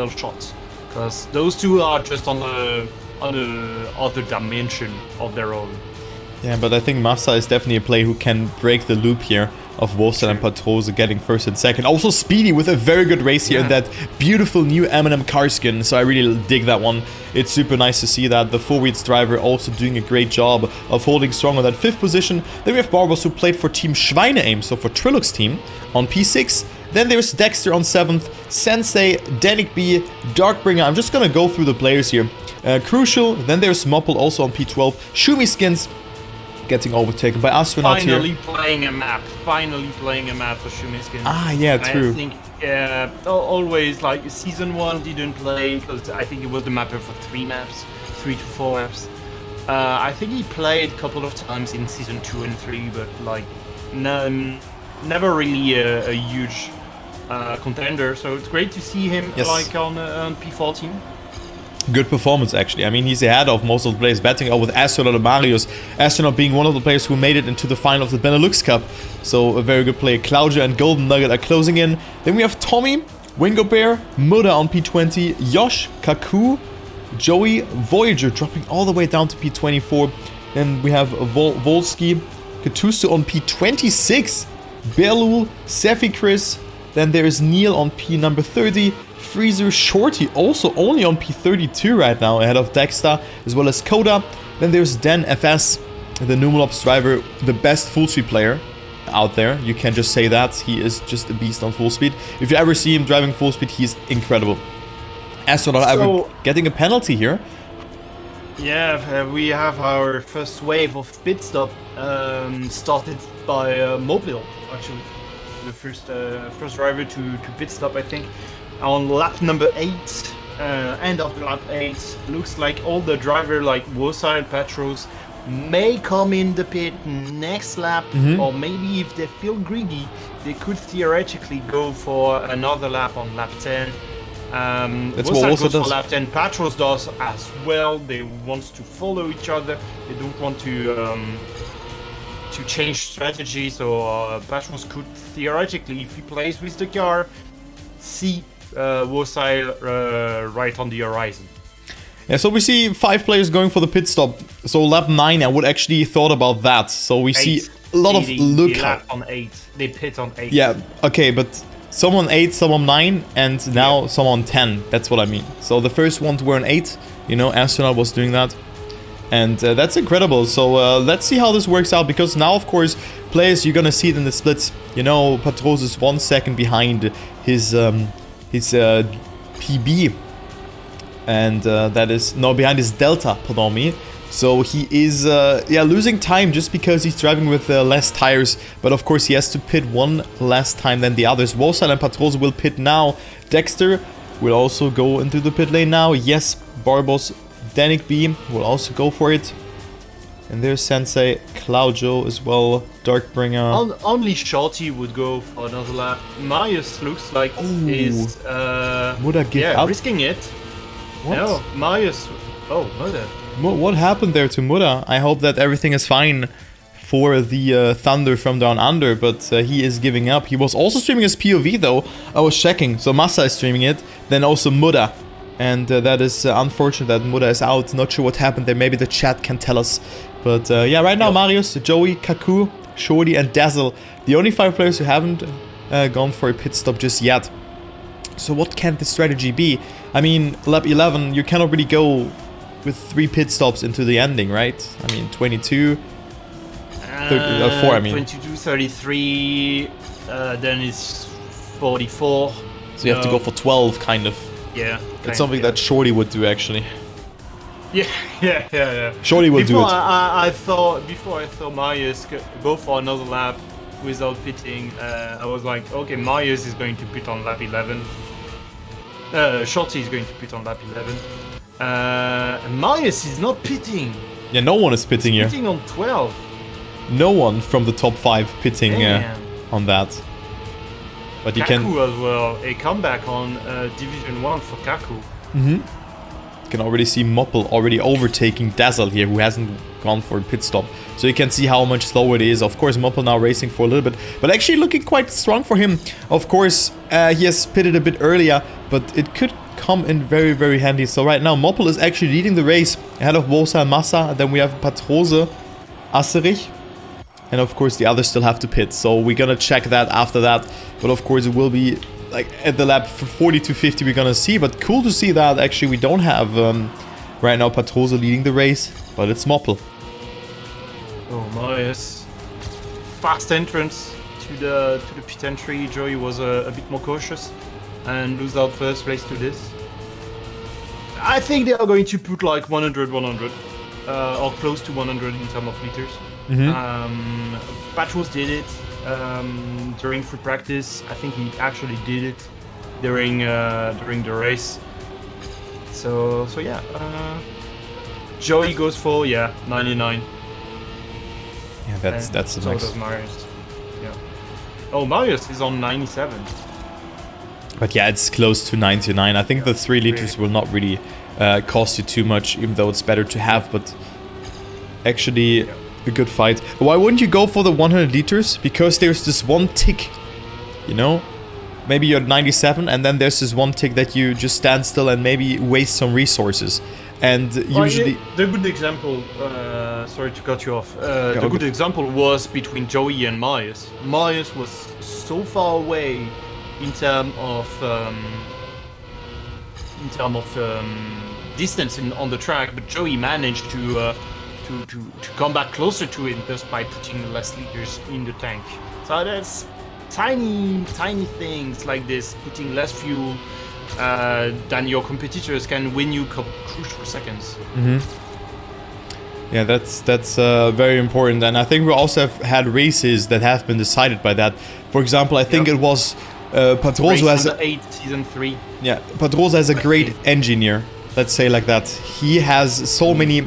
B: shot. Because those two are just on the other dimension of their own.
A: Yeah, but I think Massa is definitely a player who can break the loop here of Warsail and Patrosa getting first and second. Also Speedy with a very good race here in that beautiful new M&M car skin. So I really dig that one. It's super nice to see that. The 4-wheels driver also doing a great job of holding strong on that 5th position. Then we have Barbos, who played for Team Schweineaim, so for Trilux team, on P6. Then there's Dexter on 7th, Sensei, Danik B, Darkbringer. I'm just gonna go through the players here. Crucial, then there's Moppel also on P12. Shumi Skins getting overtaken by Astronaut here.
B: Finally playing a map for Shumi Skins.
A: Ah, yeah, true.
B: I think always, like, Season 1 didn't play, because I think it was the mapper for 3 maps, 3 to 4 maps. I think he played a couple of times in Season 2 and 3, but like, never really a huge contender, so it's great to see him like on P14.
A: Good performance, actually. I mean, he's ahead of most of the players, batting out with Astronaut and Marius. Astronaut being one of the players who made it into the final of the Benelux Cup. So a very good player. Claudia and Golden Nugget are closing in. Then we have Tommy, Wingo Bear, Muda on P20, Yosh, Kaku, Joey, Voyager dropping all the way down to P24. Then we have Volsky, Gattuso on P26. Belul, Sefi Chris. Then there is Neil on P number 30. Freezer Shorty also only on P32 right now, ahead of Dexter, as well as Coda. Then there's Dan FS, the Numalops driver, the best full speed player out there. You can just say that. He is just a beast on full speed. If you ever see him driving full speed, he's incredible. Astronaut ever getting a penalty here.
B: Yeah, we have our first wave of pit stop started by Mobile, actually. The first driver to pit stop, I think. On lap number 8, end of lap 8, looks like all the driver like Wosa and Petros may come in the pit next lap, or maybe if they feel greedy, they could theoretically go for another lap on lap 10.
A: That's
B: Wosa
A: what Wosa
B: goes
A: does.
B: for lap 10, Petros does as well. They want to follow each other. They don't want to change strategy, so Petros could theoretically, if he plays with the car, see Wosai right on the horizon.
A: Yeah, so we see 5 players going for the pit stop. So lap 9, I would actually thought about that. So we see a lot of look.
B: They lap on 8. They pit on 8.
A: Yeah, okay, but some on 8, some on 9, and now some on 10. That's what I mean. So the first ones were on 8. You know, Astronaut was doing that. And that's incredible. So let's see how this works out, because now, of course, players, you're gonna see it in the splits. You know, Patros is 1 second behind his PB, and that is behind his Delta. Pardon me. So he is losing time just because he's driving with less tires. But of course, he has to pit one less time than the others. Wosal and Patros will pit now. Dexter will also go into the pit lane now. Yes, Barbos. Danik B will also go for it. And there's Sensei, Claudio as well, Darkbringer.
B: Only Shorty would go for another lap. Marius looks like is
A: Muda give up?
B: risking it.
A: What?
B: No, Marius. Oh, Muda.
A: What happened there to Muda? I hope that everything is fine for the Thunder from Down Under, but he is giving up. He was also streaming his POV though. I was checking. So Massa is streaming it, then also Muda. And that is unfortunate that Muda is out. Not sure what happened there. Maybe the chat can tell us. But yeah, right now Marius, Joey, Kaku, Shorty and Dazzle. The only 5 players who haven't gone for a pit stop just yet. So what can the strategy be? I mean, lap 11, you cannot really go with 3 pit stops into the ending, right? I mean, 22... 4, I mean.
B: 22, 33, then it's 44.
A: So you have to go for 12, kind of.
B: Yeah.
A: It's something that Shorty would do, actually.
B: Yeah.
A: Shorty will do it.
B: I thought Marius go for another lap without pitting. I was like, okay, Marius is going to pit on lap 11. Shorty is going to pit on lap 11. Marius is not pitting.
A: Yeah, no one is pitting here.
B: Pitting on 12.
A: No one from the top 5 pitting on that. But you
B: Kaku as well. A comeback on Division 1 for Kaku.
A: You can already see Moppel already overtaking Dazzle here, who hasn't gone for a pit stop. So you can see how much slower it is. Of course, Moppel now racing for a little bit, but actually looking quite strong for him. Of course, he has pitted a bit earlier, but it could come in very, very handy. So right now, Moppel is actually leading the race ahead of Wosa and Massa. And then we have Patrose, Aserich. And of course, the others still have to pit. So we're gonna check that after that. But of course, it will be like at the lap 40 to 50 we're gonna see. But cool to see that actually we don't have right now Patrosa leading the race, but it's Moppel.
B: Oh, Marius. Fast entrance to the pit entry. Joey was a bit more cautious and lose out first place to this. I think they are going to put like 100, or close to 100 in terms of liters. Patros did it during free practice. I think he actually did it during the race. So yeah, Joey goes for 99.
A: Yeah, that's the
B: so
A: max.
B: does Marius. Yeah. Oh, Marius is on 97.
A: But yeah, it's close to 99. I think the 3 liters will not really cost you too much, even though it's better to have. But actually. A good fight. Why wouldn't you go for the 100 liters? Because there's this one tick, you know? Maybe you're at 97 and then there's this one tick that you just stand still and maybe waste some resources. And usually...
B: the good example, sorry to cut you off, the good example was between Joey and Marius. Marius was so far away in terms of distance on the track, but Joey managed to come back closer to it just by putting less liters in the tank. So that's tiny things like this, putting less fuel than your competitors can win you crucial seconds.
A: Yeah, that's very important, and I think we also have had races that have been decided by that. For example, I think it was Pedroso has
B: 8 season 3.
A: Yeah, Pedroso has a great engineer. Let's say like that. He has so many.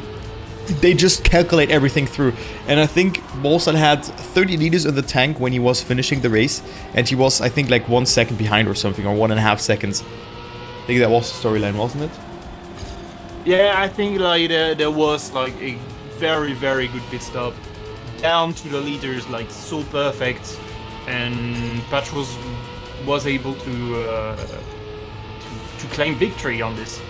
A: They just calculate everything through, and I think Bolstad had 30 liters in the tank when he was finishing the race, and he was, I think, like 1 second behind or something, or 1.5 seconds. I think that was the storyline, wasn't it?
B: Yeah, I think like there was like a very good pit stop, down to the liters, like so perfect, and Patros was able to claim victory on this.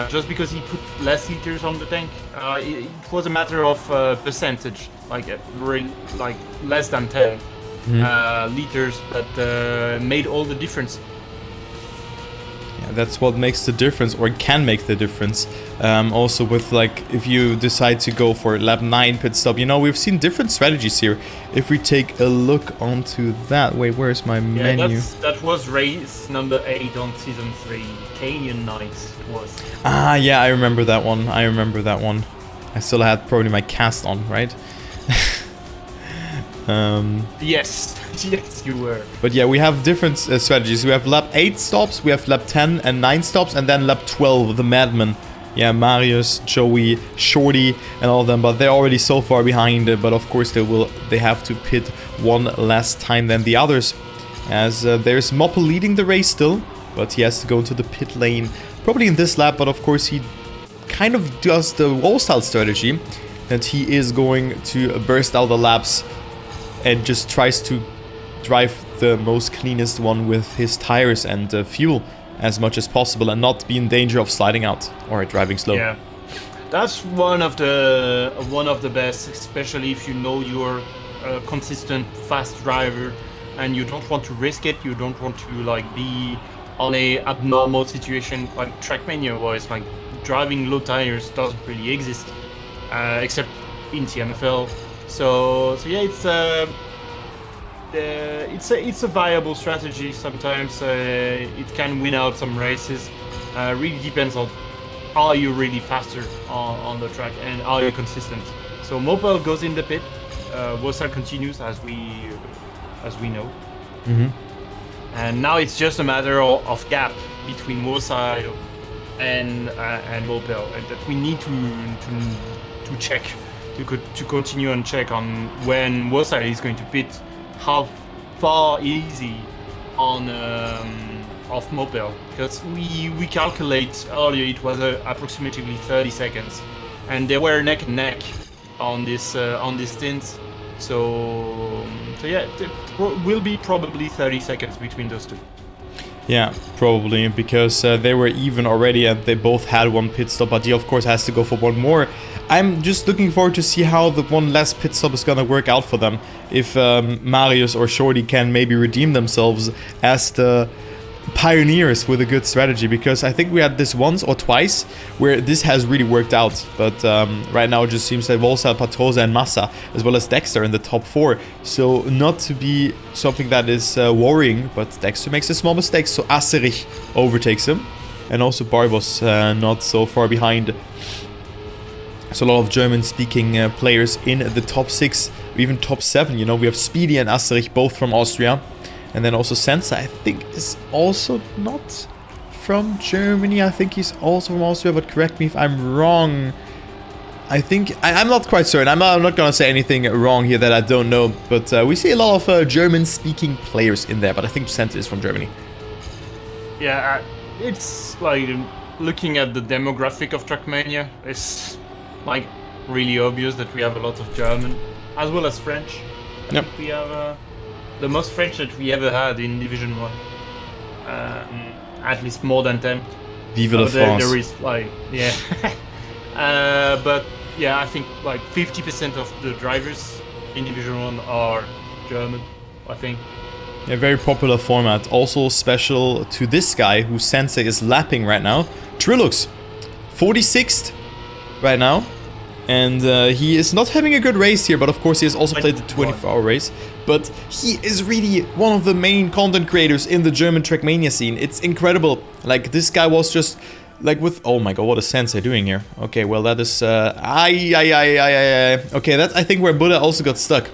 B: Just because he put less liters on the tank, it was a matter of percentage, like less than 10 liters, that made all the difference.
A: Yeah, that's what makes the difference, or can make the difference. Also with, like, if you decide to go for lap 9 pit stop, you know, we've seen different strategies here. If we take a look onto that, wait, where's my menu?
B: That was race number 8 on season 3, Canyon Nights it was.
A: Ah, yeah, I remember that one. I still had probably my cast on, right?
B: Yes, yes, you were.
A: But yeah, we have different strategies. We have lap 8 stops, we have lap 10 and 9 stops, and then lap 12, the Madman. Yeah, Marius, Joey, Shorty, and all of them, but they're already so far behind. But of course, they have to pit one last time than the others, as there's Moppe leading the race still, but he has to go into the pit lane probably in this lap. But of course, he kind of does the wall-style strategy, that he is going to burst out the laps and just tries to drive the most cleanest one with his tires and fuel as much as possible, and not be in danger of sliding out or driving slow.
B: Yeah, that's one of the best, especially if you know you're a consistent fast driver and you don't want to risk it. You don't want to like be on a abnormal situation like Trackmania was. Like driving low tires doesn't really exist except in TMFL. So yeah, it's a viable strategy. Sometimes it can win out some races. Really depends on, are you really faster on the track, and are you consistent. So Moppe goes in the pit. Wosal continues as we know. And now it's just a matter of gap between Wosal and Moppe, and that we need to check, to continue and check on when Wosal is going to pit. How far is he on off Moppe? Because we calculate earlier it was approximately 30 seconds, and they were neck and neck on this stint. So yeah, it will be probably 30 seconds between those two.
A: Yeah, probably, because they were even already, and they both had one pit stop. But he, of course, has to go for one more. I'm just looking forward to see how the one last pit stop is gonna work out for them. If Marius or Shorty can maybe redeem themselves as the pioneers with a good strategy, because I think we had this once or twice where this has really worked out. But right now it just seems that Volsa, Patrosa and Massa, as well as Dexter in the top 4. So not to be something that is worrying, but Dexter makes a small mistake, so Aserich overtakes him. And also Barbos not so far behind. So a lot of German-speaking players in the top 6, or even top 7. You know, we have Speedy and Asterich, both from Austria. And then also Sensa, I think, is also not from Germany. I think he's also from Austria, but correct me if I'm wrong. I think, I'm not quite certain. I'm not going to say anything wrong here that I don't know. But we see a lot of German-speaking players in there. But I think Sensa is from Germany.
B: Yeah, it's like looking at the demographic of Trackmania, it's like really obvious that we have a lot of German as well as French. I think we have the most French that we ever had in Division 1. At least more than 10.
A: Vive la France.
B: There is like, yeah. But yeah, I think like 50% of the drivers in Division 1 are German, I think.
A: A very popular format. Also special to this guy who Sensei is lapping right now. Trilux, 46th right now. And he is not having a good race here, but of course he has also played the 24-hour race. But he is really one of the main content creators in the German Trackmania scene. It's incredible. Like, this guy was just... Like with, oh my god, what is Sensei doing here? Okay, well that is, okay, that's I think where Buddha also got stuck.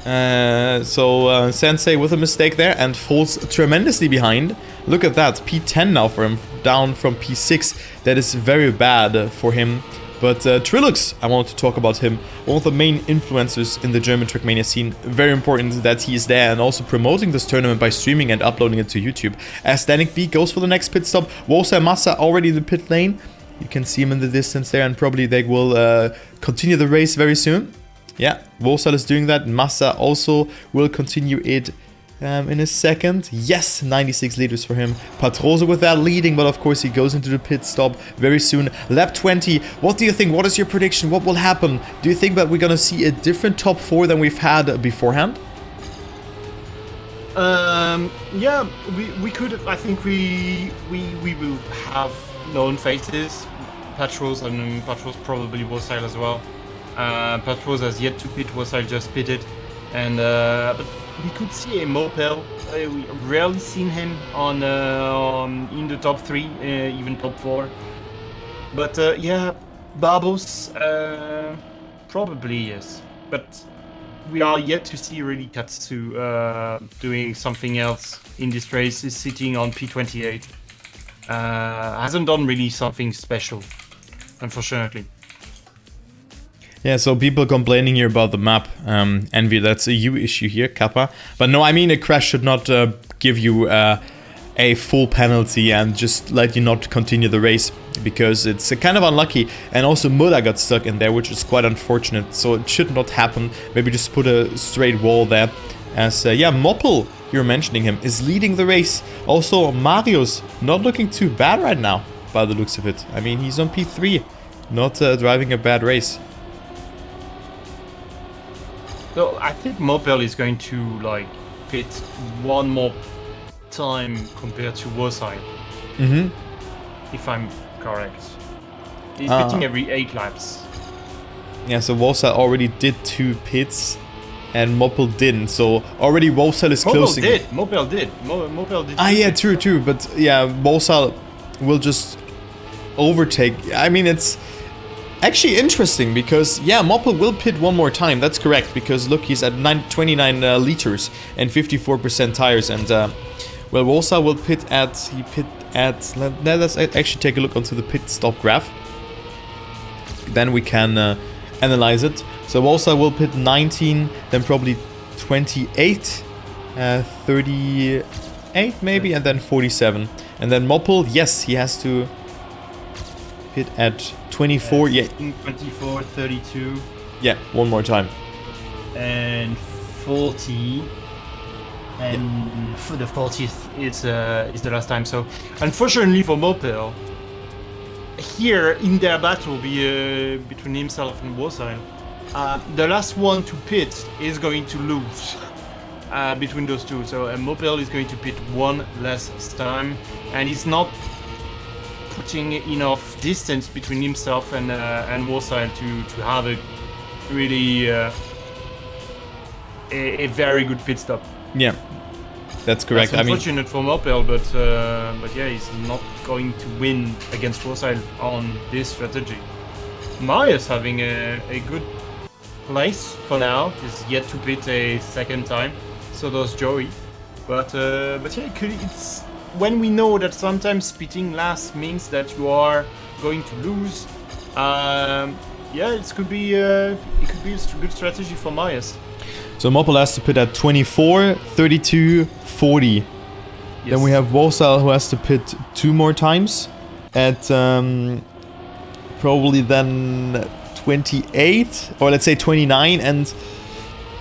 A: So Sensei with a mistake there and falls tremendously behind. Look at that, P10 now for him, down from P6. That is very bad for him. But Trilux, I wanted to talk about him. One of the main influencers in the German Trackmania scene. Very important that he is there and also promoting this tournament by streaming and uploading it to YouTube. As Danik B goes for the next pit stop. Wosa Massa already in the pit lane. You can see him in the distance there and probably they will continue the race very soon. Yeah, Wosa is doing that. Massa also will continue it in a second. Yes, 96 liters for him. Patrosa with that leading, but of course he goes into the pit stop very soon. Lap 20. What do you think? What is your prediction? What will happen? Do you think that we're gonna see a different top 4 than we've had beforehand?
B: Yeah, we could. I think we will have known faces. Patrosa and Patrosa probably Wasile as well. Patrosa has yet to pit. Wasile just pitted, and but we could see a Mopel. We rarely seen him on in the top 3, even top 4. But yeah, Barbos, probably yes. But we are yet to see really Katsu doing something else in this race. He's sitting on P28. Hasn't done really something special, unfortunately.
A: Yeah, so people complaining here about the map. Envy, that's a you issue here, Kappa. But no, I mean, a crash should not give you a full penalty and just let you not continue the race. Because it's kind of unlucky. And also Muda got stuck in there, which is quite unfortunate. So it should not happen. Maybe just put a straight wall there. As, yeah, Moppel, you're mentioning him, is leading the race. Also, Marius, not looking too bad right now, by the looks of it. I mean, he's on P3, not driving a bad race.
B: So I think Mopel is going to like pit one more time compared to Wasile. If I'm correct. He's pitting every 8 laps.
A: Yeah, so Wasile already did 2 pits and Mopel didn't. So already Wasile is closing.
B: Mopel did. Mopel did.
A: Ah, yeah, true. But yeah, Wasile will just overtake. I mean, it's actually interesting because, yeah, Mopel will pit one more time. That's correct, because look, he's at 29 liters and 54% tires. And, well, Wasile will pit at... let's actually take a look onto the pit stop graph. Then we can analyze it. So Wasile will pit 19, then probably 28, 38 maybe, and then 47. And then Mopel, yes, he has to pit at 24, yeah.
B: 24, 32.
A: Yeah, one more time.
B: And 40. And for the 40th is the last time. So unfortunately for Mopel, here in their battle between himself and Wasile, the last one to pit is going to lose between those two. So Mopel is going to pit one less time, and he's not putting enough distance between himself and Wasile to have a really a very good pit stop.
A: Yeah, that's correct.
B: That's unfortunate for Mopel, but yeah, he's not going to win against Wasile on this strategy. Marius having a good place for now. He's yet to pit a second time, so does Joey. But yeah, it's when we know that sometimes pitting last means that you are going to lose. Yeah, it could be a good strategy for Marius.
A: So Mopel has to pit at 24, 32, 40. Yes. Then we have Wasile who has to pit 2 more times at probably then 28, or let's say 29, and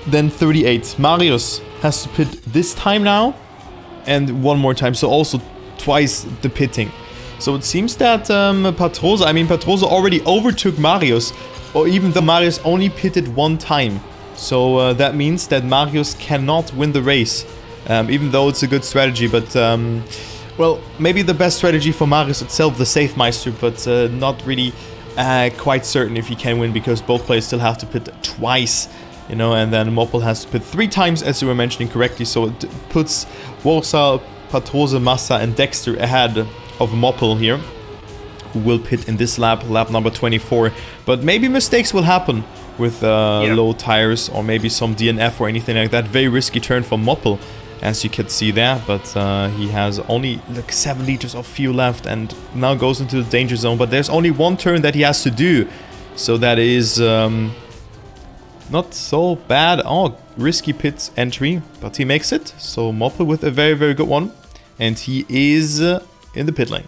A: then 38. Marius has to pit this time now and one more time, so also twice the pitting. So it seems that Patrosa already overtook Marius, or even though Marius only pitted one time. So that means that Marius cannot win the race, even though it's a good strategy. But, well, maybe the best strategy for Marius itself, the Safe Meister, but not really quite certain if he can win, because both players still have to pit twice, you know, and then Moppel has to pit 3 times, as you were mentioning correctly. So it puts Warsaw, Patrosa, Massa, and Dexter ahead of Moppel here, who will pit in this lap number 24. But maybe mistakes will happen with low tires, or maybe some DNF or anything like that. Very risky turn for Moppel, as you can see there, but he has only like 7 liters of fuel left and now goes into the danger zone. But there's only one turn that he has to do, so that is not so bad. Oh, risky pit entry, but he makes it. So Moppel with a very, very good one, and he is in the pit lane.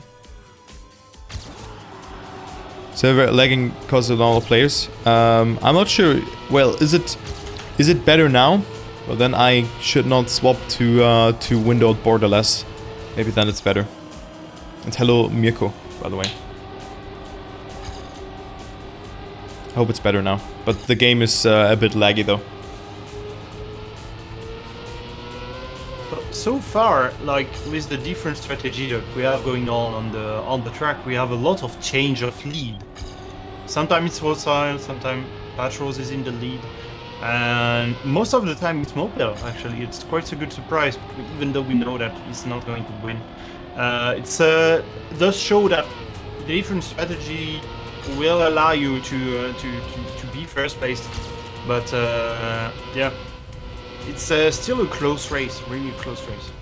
A: Server lagging because of normal players. I'm not sure. Well, is it better now? Well, then I should not swap to windowed borderless. Maybe then it's better. And hello Mirko, by the way. I hope it's better now. But the game is a bit laggy though.
B: So far, like with the different strategy that we have going on the track, we have a lot of change of lead. Sometimes it's Volsile, sometimes Patros is in the lead, and most of the time it's Moppel. Actually, it's quite a good surprise, even though we know that he's not going to win. It does show that the different strategy will allow you to be first place, but yeah. It's still a close race, really a close race.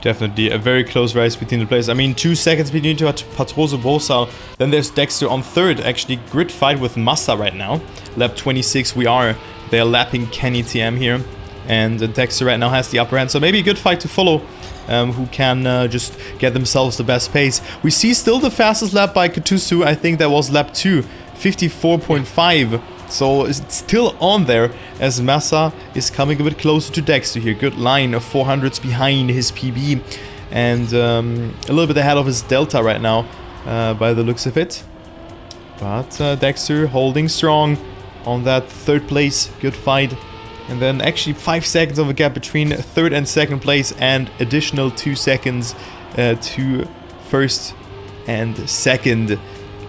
A: Definitely a very close race between the players. I mean, 2 seconds between Patrosa and Volsal. Then there's Dexter on third. Actually, grid fight with Massa right now. Lap 26 we are. They're lapping Kenny TM here. And Dexter right now has the upper hand. So maybe a good fight to follow. Who can just get themselves the best pace. We see still the fastest lap by Katusu. I think that was lap 2. 54.5. So it's still on there, as Massa is coming a bit closer to Dexter here. Good line of 400s behind his PB, and a little bit ahead of his Delta right now, by the looks of it. But Dexter holding strong on that third place. Good fight. And then actually 5 seconds of a gap between third and second place, and additional 2 seconds to first and second.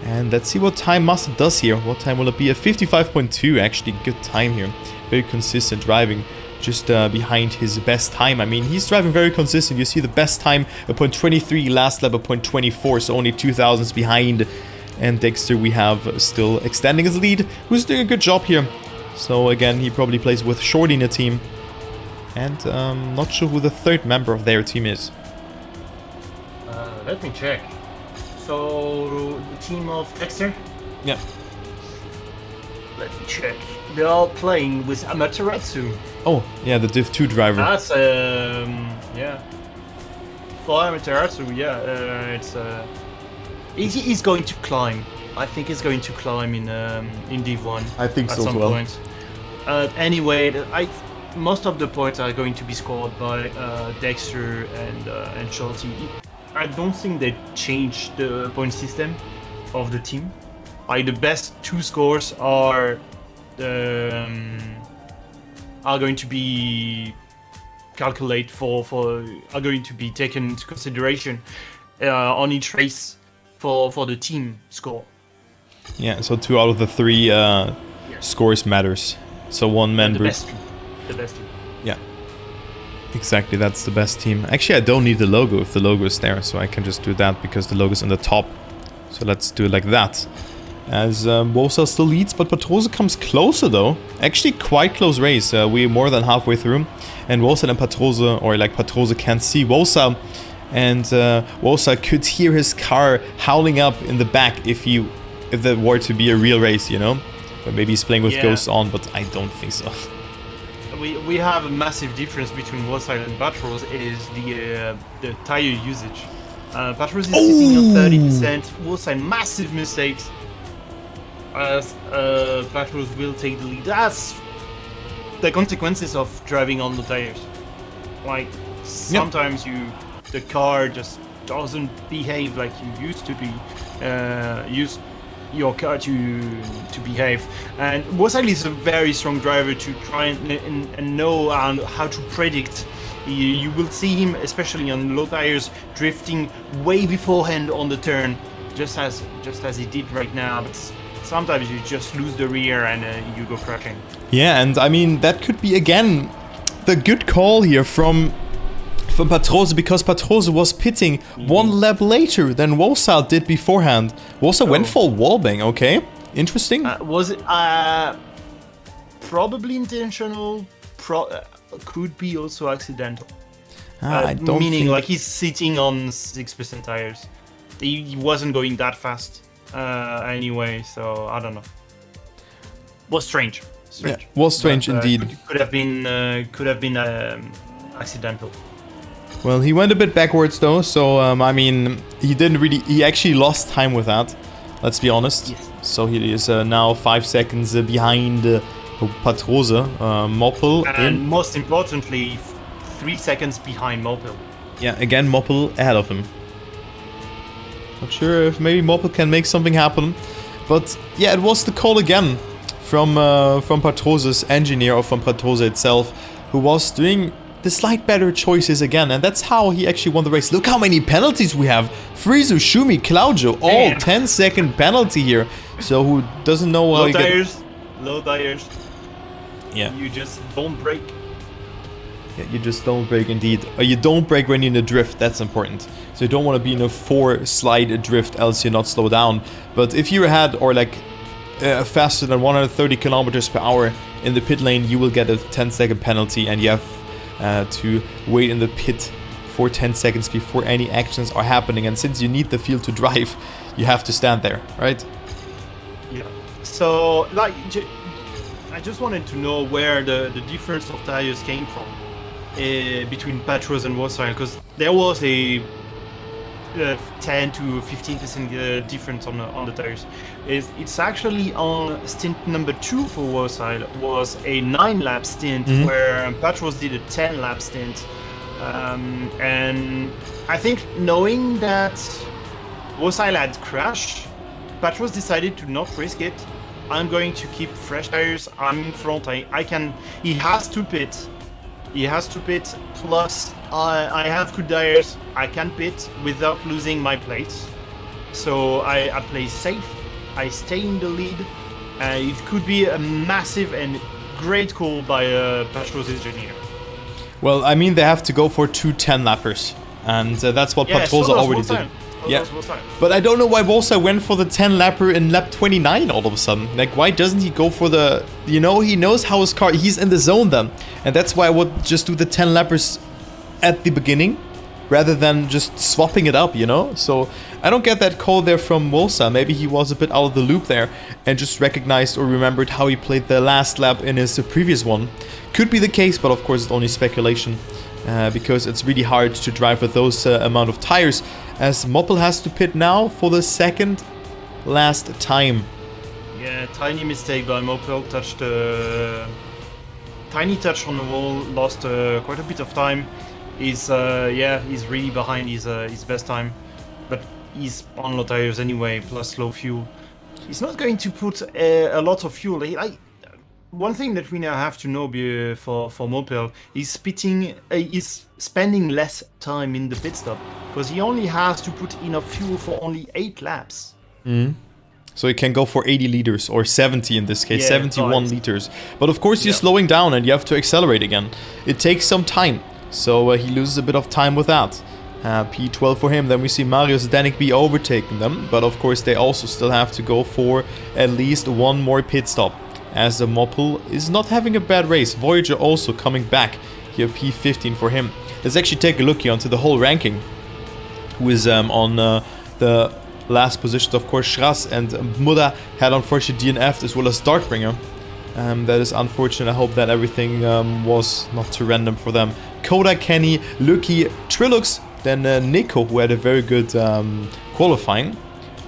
A: And let's see what time Massa does here. What time will it be? A 55.2, actually good time here. Very consistent driving, just behind his best time. I mean, he's driving very consistent. You see the best time, a 0.23, last lap a 0.24, so only 2,000s behind. And Dexter we have still extending his lead, who's doing a good job here. So again, he probably plays with Shorty in the team. And not sure who the third member of their team is.
B: Let me check. So, the team of Dexter?
A: Yeah.
B: Let me check. They're all playing with Amaterasu.
A: Oh, yeah, the Div 2 driver.
B: That's, yeah. For Amaterasu, yeah, it's, he's going to climb. I think he's going to climb in Div 1.
A: I think so as well. Point.
B: Anyway, most of the points are going to be scored by Dexter and Shorty. I don't think they changed the point system of the team. Like the best 2 scores are going to be calculated are going to be taken into consideration on each race for the team score.
A: Yeah, so 2 out of the 3 scores matters. So one man
B: the best team.
A: Yeah. Exactly, that's the best team. Actually, I don't need the logo if the logo is there, so I can just do that because the logo is on the top. So let's do it like that. As Wosa still leads, but Patrosa comes closer though. Actually, quite close race. We're more than halfway through. And Wosa and Patrosa, or like Patrosa can't see Wosa. And Wosa could hear his car howling up in the back if that were to be a real race, you know? But maybe he's playing with ghosts on, but I don't think so.
B: We have a massive difference between Wolfside and Patros is the tire usage. Patros is sitting on 30%, Wolfside massive mistakes. As Patros will take the lead. That's the consequences of driving on the tires. Like sometimes the car just doesn't behave like you used to be, used your car to behave. And Wasail is a very strong driver to try and know how to predict. You will see him, especially on low tires, drifting way beforehand on the turn, just as he did right now. But sometimes you just lose the rear and you go crashing.
A: Yeah, and I mean that could be again the good call here from Patrose, because Patrose was pitting 1 lap later than Wasail did beforehand. Wasail went for wallbang. Okay, interesting.
B: Was it probably intentional? Could be also accidental.
A: I don't
B: meaning
A: think...
B: like he's sitting on 6% tires. He wasn't going that fast anyway, so I don't know. Was strange.
A: Yeah, was strange indeed.
B: Could have been accidental.
A: Well, he went a bit backwards though, so I mean, he actually lost time with that. Let's be honest.
B: Yes.
A: So he is now 5 seconds behind Patrose. Moppel
B: and most importantly, 3 seconds behind Moppel.
A: Yeah, again Moppel ahead of him. Not sure if maybe Moppel can make something happen, but yeah, it was the call again from Patrose's engineer, or from Patrose itself, who was doing the slight better choices again, and that's how he actually won the race. Look how many penalties we have. Frizu, Schumi, Claudio, all 10-second penalty here. So who doesn't know how
B: Low tires.
A: Yeah.
B: You just don't brake.
A: Yeah, you just don't brake indeed. Or you don't brake when you're in a drift, that's important. So you don't want to be in a 4-slide drift, else you're not slow down. But if you're ahead or like faster than 130 kilometers per hour in the pit lane, you will get a 10-second penalty, and you have to wait in the pit for 10 seconds before any actions are happening. And since you need the field to drive, you have to stand there, right?
B: Yeah. So, like, I just wanted to know where the difference of tires came from between Patrose and Wasail, because there was a 10 to 15% difference on the tires. It's actually on stint number 2 for Wasail was a 9-lap stint, where Patrose did a 10-lap stint. And I think knowing that Wasail had crashed, Patrose decided to not risk it. I'm going to keep fresh tires. I'm in front. He has to pit. He has to pit. Plus, I have good tires. I can pit without losing my place. So I play safe. I stay in the lead. It could be a massive and great call by Patrose's engineer.
A: Well, I mean, they have to go for 2 10-lappers. And that's what Patrose already did. Yeah, but I don't know why Wasail went for the 10-lapper in lap 29 all of a sudden. Like, why doesn't he go for the... You know, he knows how his car... He's in the zone then. And that's why I would just do the 10-lappers at the beginning, rather than just swapping it up, you know? So, I don't get that call there from Wasail. Maybe he was a bit out of the loop there and just recognized or remembered how he played the last lap in his previous one. Could be the case, but of course it's only speculation. Because it's really hard to drive with those amount of tires, as Moppel has to pit now for the second last time.
B: Yeah, tiny mistake by Moppel, tiny touch on the wall, lost quite a bit of time. He's really behind his best time, but he's on low tires anyway, plus low fuel. He's not going to put a lot of fuel. One thing that we now have to know for Moppel is spending less time in the pit stop, because he only has to put enough fuel for only 8 laps.
A: So he can go for 80 liters, or 70 in this case, 71 liters. But of course you're slowing down and you have to accelerate again. It takes some time, so he loses a bit of time with that. P12 for him. Then we see Marius Danikby overtaking them, but of course they also still have to go for at least one more pit stop, as Moppel is not having a bad race. Voyager also coming back here, P15 for him. Let's actually take a look here onto the whole ranking, who is on the last positions. Of course, Schrass and Muda had unfortunately DNF'd, as well as Darkbringer. That is unfortunate. I hope that everything was not too random for them. Koda, Kenny, Lucky, Trilux, then Nico, who had a very good qualifying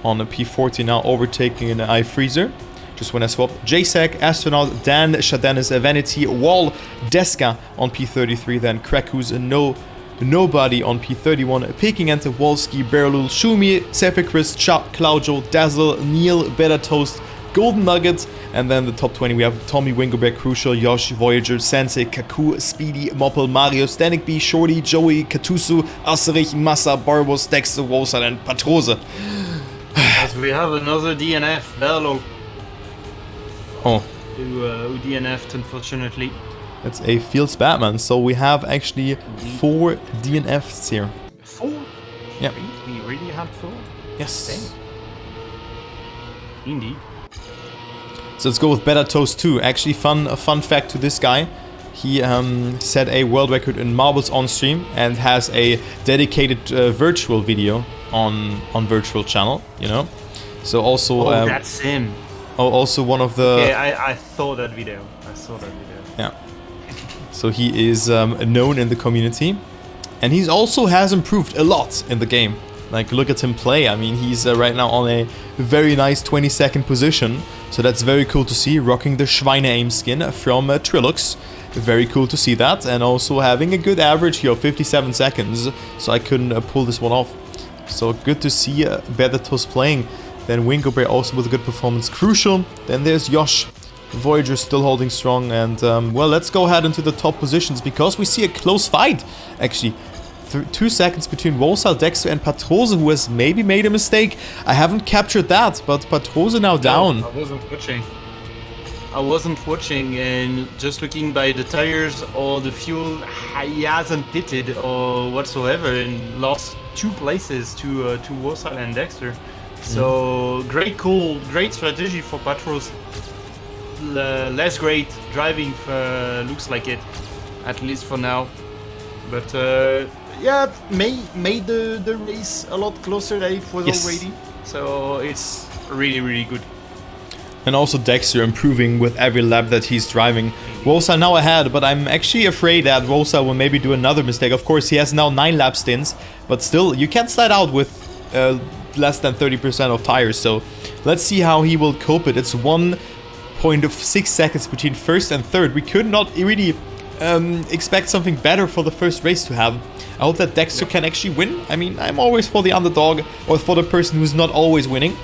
A: on the P40, now overtaking an iFreezer. Just when I swap JSAC, Astronaut, Dan, Shadenis, Vanity, Wall, Deska on P33, then Krakus, No nobody on P31. Picking enter Wolski, Berlul, Shumi, Sephicris, Claudio, Dazzle, Neil, Better Toast, Golden Nugget, and then the top 20 we have Tommy, Wingobear, Crucial, Yosh, Voyager, Sensei, Kaku, Speedy, Moppel, Mario, Static B, Shorty, Joey, Katusu, Asterich, Massa, Barbos, Dexter, Wosal, and Patrose.
B: As we have another DNF, Berlo.
A: Oh.
B: Who DNF'd, unfortunately.
A: That's a Fields Batman, so we have actually 4 DNFs here.
B: 4?
A: Yeah.
B: We really had 4?
A: Yes.
B: Indeed.
A: So let's go with Better Toast 2. Actually, a fun fact to this guy. He set a world record in marbles on stream and has a dedicated virtual video on virtual channel, you know. So also
B: that's him.
A: Also one of the
B: I saw that video.
A: Yeah. So he is known in the community, and he also has improved a lot in the game. Like, look at him play. I mean, he's right now on a very nice 22nd position. So that's very cool to see. Rocking the Schweine aim skin from Trilux. Very cool to see that. And also having a good average here of 57 seconds. So I couldn't pull this one off. So good to see Bedatos playing. Then Wingobear also with a good performance. Crucial. Then there's Yosh. Voyager still holding strong. And, well, let's go ahead into the top positions. Because we see a close fight, actually. 2 seconds between Wosal, Dexter, and Patrose, who has maybe made a mistake. I haven't captured that, but Patrose now down.
B: No, I wasn't watching, and just looking by the tires or the fuel, he hasn't pitted or whatsoever, and lost 2 places to Wosal and Dexter. So great strategy for Patrose. Less great driving, looks like it, at least for now. But yeah, made the race a lot closer than it was already. So it's really good.
A: And also Dexter improving with every lap that he's driving. Wosal now ahead, but I'm actually afraid that Wosal will maybe do another mistake. Of course, he has now 9 lap stints, but still, you can't slide out with less than 30% of tires. So let's see how he will cope it. It's 1.6 seconds between first and third. We could not really expect something better for the first race to have. I hope that Dexter can actually win. I mean, I'm always for the underdog, or for the person who's not always winning.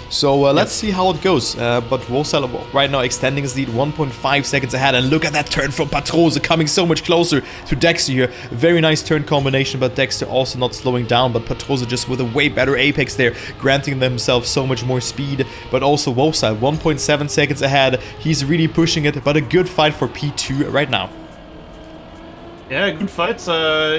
A: So let's see how it goes. But Wosal right now extending his lead 1.5 seconds ahead. And look at that turn from Patrose, coming so much closer to Dexter here. Very nice turn combination, but Dexter also not slowing down. But Patrose just with a way better apex there, granting themselves so much more speed. But also Wosal 1.7 seconds ahead. He's really pushing it, but a good fight for P2 right now.
B: Yeah, good fight.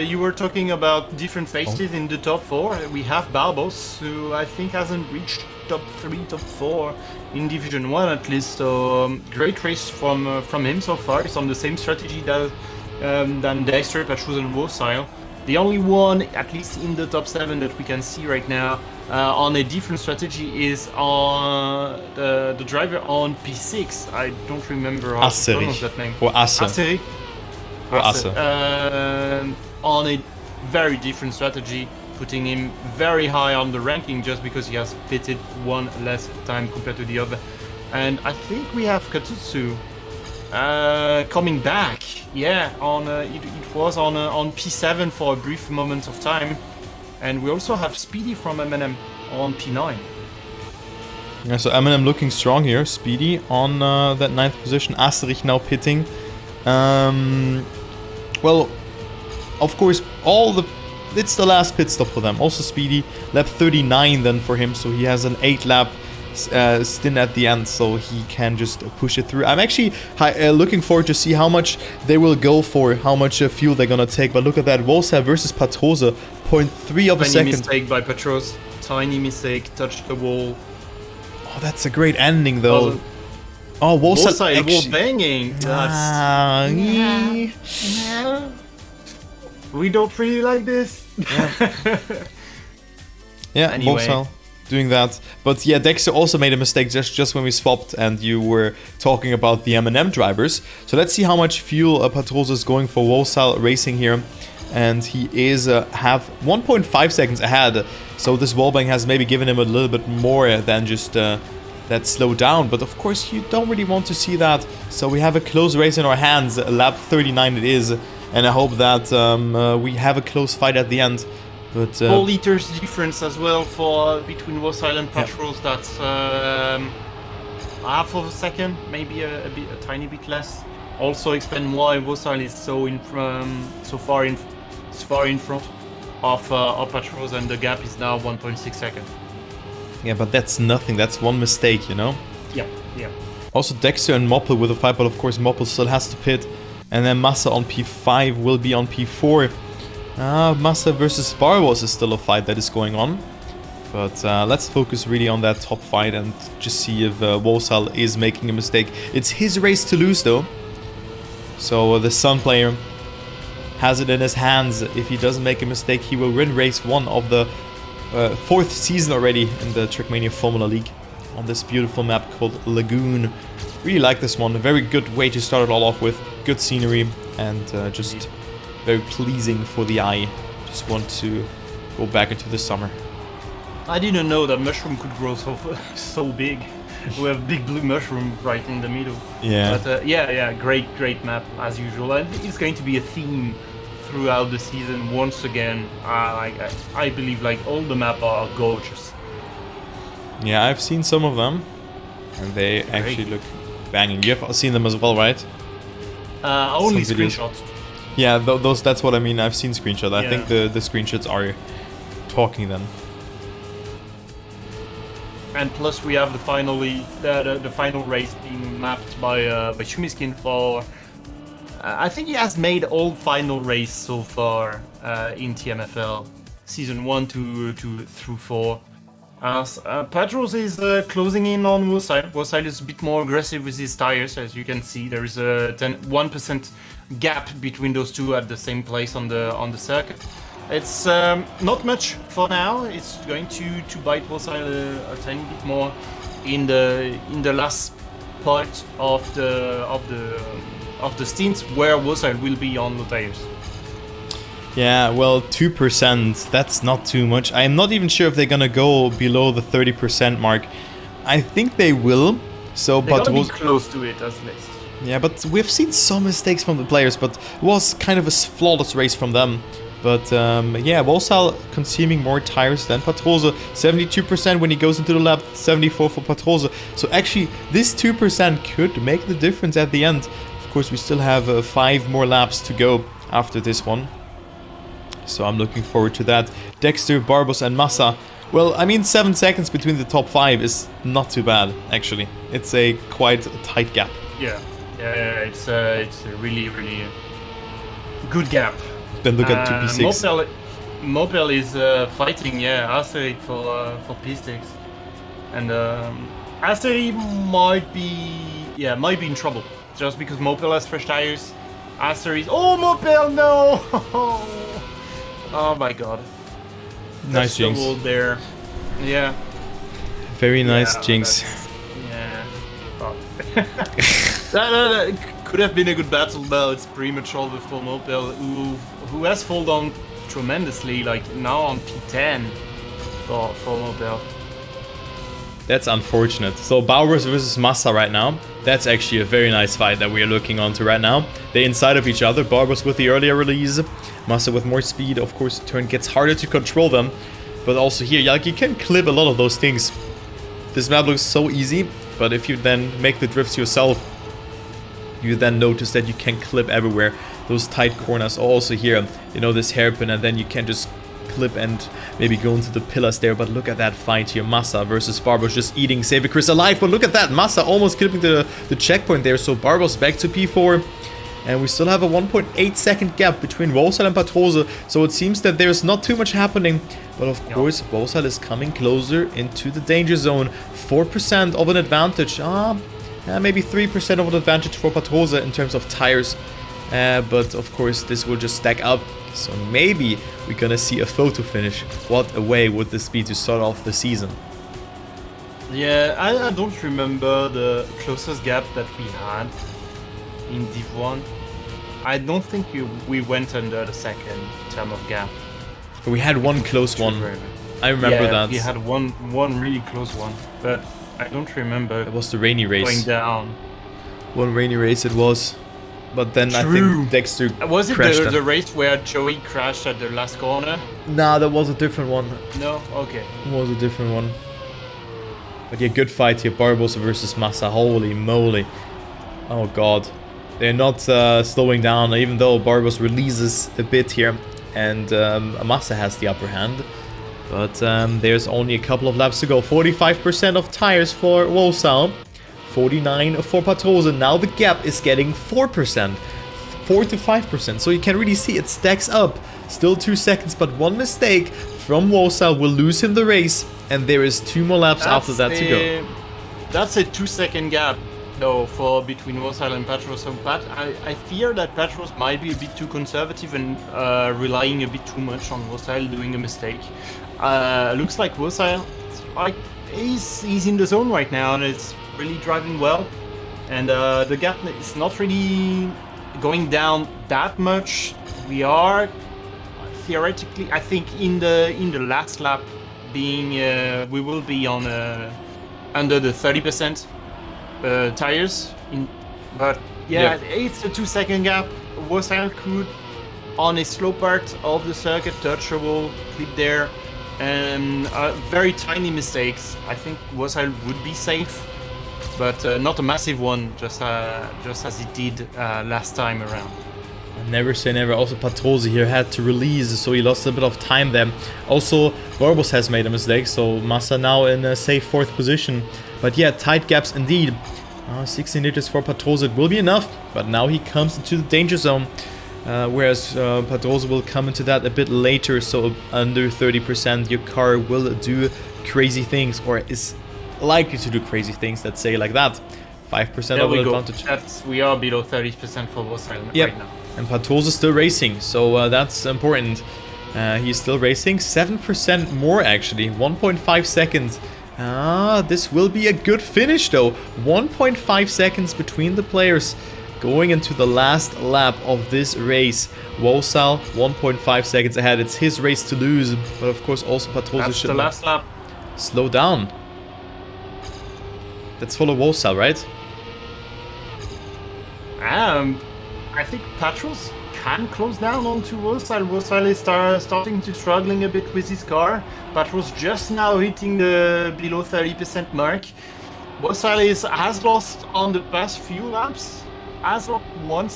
B: You were talking about different faces in the top 4. We have Barbos, who I think hasn't reached top 3, top 4 in Division 1 at least. So great race from him so far. It's on the same strategy than Dexter, Patrose, and Wosal. The only one, at least in the top 7, that we can see right now on a different strategy is the driver on P6. I don't remember how to pronounce that name.
A: Or
B: Asterich. On a very different strategy, putting him very high on the ranking just because he has pitted 1 less time compared to the other. And I think we have Katutsu coming back. Yeah, it was on P7 for a brief moment of time. And we also have Speedy from M&M on P9.
A: Yeah, so M&M looking strong here. Speedy on that 9th position. Asterich now pitting. Well, of course, it's the last pit stop for them. Also Speedy, lap 39 then for him, so he has an 8 lap stint at the end, so he can just push it through. I'm actually looking forward to see how much they will go for, how much fuel they're gonna take. But look at that, Wosal versus Patrose, 0.3 of a second.
B: Tiny mistake by Patrose, tiny mistake, touched the wall.
A: Oh, that's a great ending though. Oh, Wosal
B: wall banging. We don't really like this.
A: Yeah,
B: anyway.
A: Wosal doing that. But yeah, Dexter also made a mistake just when we swapped and you were talking about the M&M drivers. So let's see how much fuel Patrose is going for Wosal racing here. And he is have 1.5 seconds ahead. So this wallbang has maybe given him a little bit more than just that slow down, but of course you don't really want to see that. So we have a close race in our hands. Lap 39 it is. and I hope that we have a close fight at the end. But
B: 4 liters difference as well for between Wassail and Patrols. That's half of a second, maybe a tiny bit less. Also explain why Wassail is so far in front of Patrols, and the gap is now 1.6 seconds.
A: Yeah, but that's nothing. That's one mistake, you know.
B: Yeah, yeah.
A: Also Dexter and Moppel with a fight, but of course Moppel still has to pit. And then Massa on P5 will be on P4. Massa versus Barbos is still a fight that is going on. But let's focus really on that top fight and just see if Wassail is making a mistake. It's his race to lose though. So the Sun player has it in his hands. If he doesn't make a mistake, he will win race 1 of the 4th season already in the Trackmania Formula League on this beautiful map called Lagoon. Really like this one. A very good way to start it all off with. Good scenery and just very pleasing for the eye. Just want to go back into the summer.
B: I didn't know that mushroom could grow so big. We have big blue mushroom right in the middle.
A: Yeah.
B: But yeah, great map as usual. And it's going to be a theme throughout the season once again. I believe like all the maps are gorgeous.
A: Yeah, I've seen some of them, and they actually look banging. You have seen them as well, right?
B: Only screenshots.
A: Yeah, those. That's what I mean. I've seen screenshots. I
B: Yeah.
A: think the screenshots are talking then.
B: And plus we have the final race being mapped by Shumiskin for. I think he has made all final race so far in TMFL, season 1 through 4. Patrols is closing in on Wassail. Wassail is a bit more aggressive with his tires, as you can see. There is a 1% gap between those two at the same place on the circuit. It's not much for now. It's going to bite Wassail a tiny bit more in the last part of the stints where Wassail will be on the tires.
A: Yeah, well, 2%, that's not too much. I am not even sure if they're gonna go below the 30% mark. I think they will. So,
B: They're
A: but
B: gonna be close to it at least.
A: yeah, but we've seen some mistakes from the players, but it was kind of a flawless race from them. But yeah, Wassail consuming more tires than Patrols. 72% when he goes into the lap, 74 for Patrols. So actually, this 2% could make the difference at the end. Of course, we still have 5 more laps to go after this one. So I'm looking forward to that. Dexter, Barbos and Massa. Well, I mean 7 seconds between the top 5 is not too bad, actually. It's a quite tight gap.
B: Yeah, it's a really good gap.
A: Then look at 2P6.
B: Mopel is fighting, Asteroid for P6. And Asteroid might be in trouble. Just because Mopel has fresh tires. Asteroid, oh Mopel, no! Oh my god.
A: Nice Jinx.
B: There. Yeah.
A: Very nice Jinx.
B: Yeah. Oh. that could have been a good battle, but it's premature for Mopel, who has fallen down tremendously, like now on P10 for Mopel.
A: That's unfortunate. So Bowers versus Massa right now. That's actually a very nice fight that we are looking onto right now. They're inside of each other. Bowers with the earlier release. Massa with more speed. Of course, the turn gets harder to control them. But also here, like, you can clip a lot of those things. This map looks so easy. But if you then make the drifts yourself, you then notice that you can clip everywhere. Those tight corners are also here. You know, this hairpin, and then you can just clip and maybe go into the pillars there. But look at that fight here. Massa versus Barbos just eating Save Chris alive. But look at that. Massa almost clipping the checkpoint there. So Barbos back to P4. And we still have a 1.8 second gap between Wassail and Patrose. So it seems that there's not too much happening. But of course, Wassail is coming closer into the danger zone. 4% of an advantage. Maybe 3% of an advantage for Patrose in terms of tires. But of course, this will just stack up. So maybe we're gonna see a photo finish. What a way would this be to start off the season?
B: Yeah, I don't remember the closest gap that we had in Div 1. I don't think we went under the second term of gap.
A: We had one close one. I remember that.
B: We had one really close one, but I don't remember.
A: It was the rainy race.
B: Going down.
A: One rainy race it was. but then I
B: True.
A: think Dexter
B: Was it
A: crashed
B: the race where Joey crashed at the last corner?
A: Nah, that was a different one.
B: No? Okay.
A: It was a different one. But yeah, good fight here. Barbosa versus Massa. Holy moly. Oh god. They're not slowing down, even though Barbosa releases a bit here. And Massa has the upper hand. But there's only a couple of laps to go. 45% of tires for Wosal. 49 for Patrose. Now the gap is getting 4%. 4 to 5%. So you can really see it stacks up. Still 2 seconds, but one mistake from Wosal will lose him the race. And there is 2 more laps after that to go.
B: That's a 2-second gap, though, for between Wosal and Patros. So I fear that Patros might be a bit too conservative and relying a bit too much on Wosal doing a mistake. Looks like Wosal he's in the zone right now and it's really driving well. And the gap is not really going down that much. We are theoretically, I think, in the last lap, we will be on under the 30% tires. But yeah, it's a 2-second gap. Wosal could, on a slow part of the circuit, touch a wall, clip there, and very tiny mistakes. I think Wosal would be safe, but not a massive one, just as it did last time around.
A: Never say never. Also, Patrose here had to release, so he lost a bit of time there. Also, Barbos has made a mistake, so Massa now in a safe 4th position. But yeah, tight gaps indeed. 16 liters for Patrose, it will be enough, but now he comes into the danger zone. Whereas Patrose will come into that a bit later, so under 30%, your car will do crazy things, or is likely to do crazy things, let's say like that. 5% of advantage.
B: We are below 30% for Wosal right now.
A: And Patrose is still racing, so that's important. He's still racing, 7% more actually, 1.5 seconds. This will be a good finish though. 1.5 seconds between the players going into the last lap of this race. Wosal 1.5 seconds ahead. It's his race to lose, but of course also Patrose should
B: the last lap.
A: Slow down. Let's follow Wosal, right?
B: I think Patros can close down onto Wosal. Wosal is starting to struggling a bit with his car. Patros just now hitting the below 30% mark. Wosal has lost on the past few laps. Has lost 1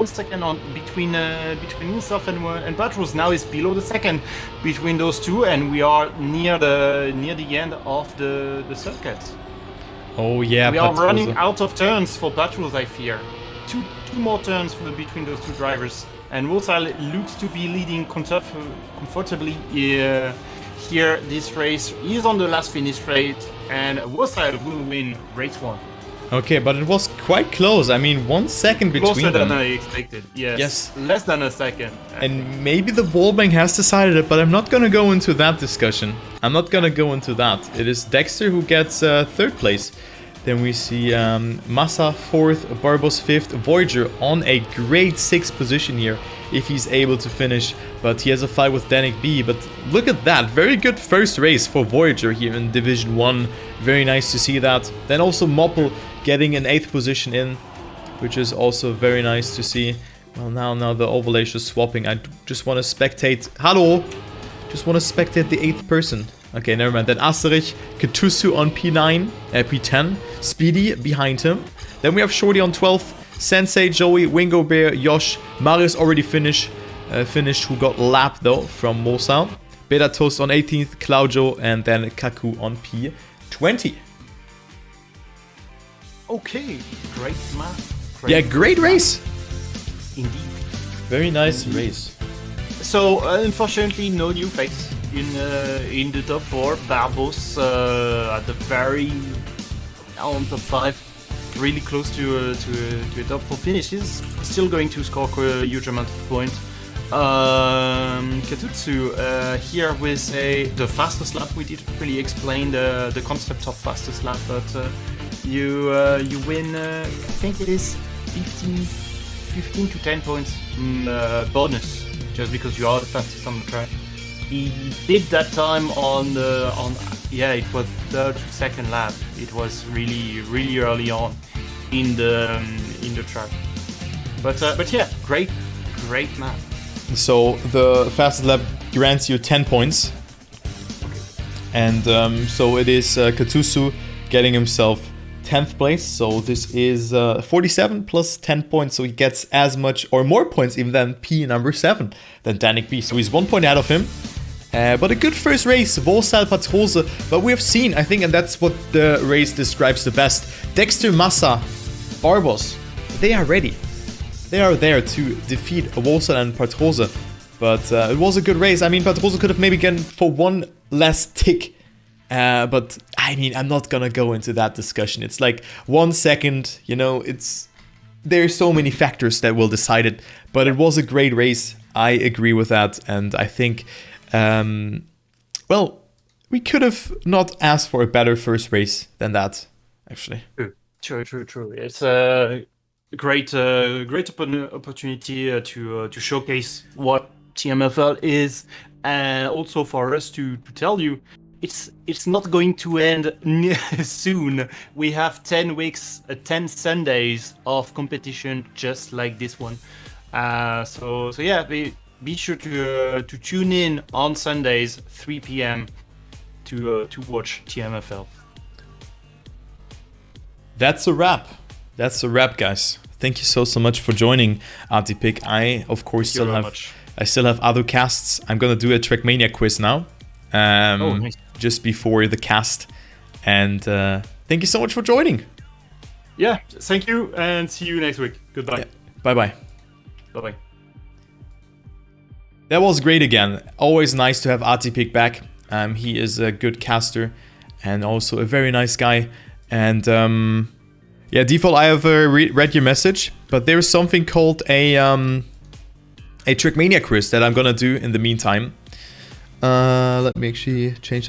B: second on between himself and Patros. Now is below the second between those two, and we are near the end of the circuit.
A: Oh yeah,
B: we are running out of turns for Patros, I fear. Two more turns between those two drivers, and Wosal looks to be leading comfortably here. This race is on the last finish straight, and Wosal will win race 1.
A: Okay, but it was quite close. I mean, 1 second between
B: Closer
A: them.
B: than I expected. Yes. Less than a second.
A: And maybe the wallbang has decided it, but I'm not gonna go into that discussion. I'm not gonna go into that. It is Dexter who gets 3rd place. Then we see Massa 4th, Barbos 5th, Voyager on a great 6th position here if he's able to finish. But he has a fight with Danik B. But look at that, very good first race for Voyager here in Division 1. Very nice to see that. Then also Moppel getting an 8th position in, which is also very nice to see. Well, now the overlay is just swapping. I just want to spectate. Hello! Just want to spectate the 8th person. Okay, never mind. Then Asterich, Ketusu on P9, P10, Speedy behind him. Then we have Shorty on 12th, Sensei, Joey, Wingo Bear, Yosh. Marius already finished, who got lapped though from Wosal. Beta Toast on 18th, Claudio, and then Kaku on P20.
B: Okay, great math.
A: Great race.
B: Indeed.
A: Very nice race.
B: So, unfortunately, no new face in the top 4. Barbos at the very on top 5, really close to a top 4 finish. He's still going to score a huge amount of points. Katutsu here with the fastest lap. We didn't really explain the concept of fastest lap, but you win. I think it is 15 to 10 points bonus just because you are the fastest on the track. He did that time on it was 3rd to 2nd lap. It was really early on in the track. But yeah, great map.
A: So the fastest lap grants you 10 points. And so it is Katusu getting himself 10th place. So this is 47 plus 10 points. So he gets as much or more points even than P number 7, than Danik B. So he's 1 point out of him. But a good first race, Volsal Patrose. But we have seen, I think, and that's what the race describes the best. Dexter, Massa, Barbos, they are ready. They are there to defeat Volsal and Patrose. But it was a good race. I mean, Patrose could have maybe gone for one less tick. But I mean, I'm not gonna go into that discussion. It's like 1 second, you know, there's so many factors that will decide it. But it was a great race. I agree with that. And I think, well, we could have not asked for a better first race than that, actually.
B: True. It's a great opportunity to showcase what TMFL is, and also for us to tell you it's not going to end soon. We have 10 weeks, 10 Sundays of competition just like this one. So yeah, be sure to tune in on Sundays 3 p.m. to watch TMFL.
A: That's a wrap. That's a wrap, guys. Thank you so much for joining Atypick. I of course still have other casts. I'm gonna do a Trackmania quiz now.
B: Nice.
A: Just before the cast. And thank you so much for joining.
B: Yeah, thank you, and see you next week. Goodbye.
A: Yeah. Bye-bye.
B: Bye-bye.
A: That was great again. Always nice to have Atypick back. He is a good caster and also a very nice guy. And yeah, Default, I have read your message, but there's something called a Trackmania quiz that I'm gonna do in the meantime. Let me actually change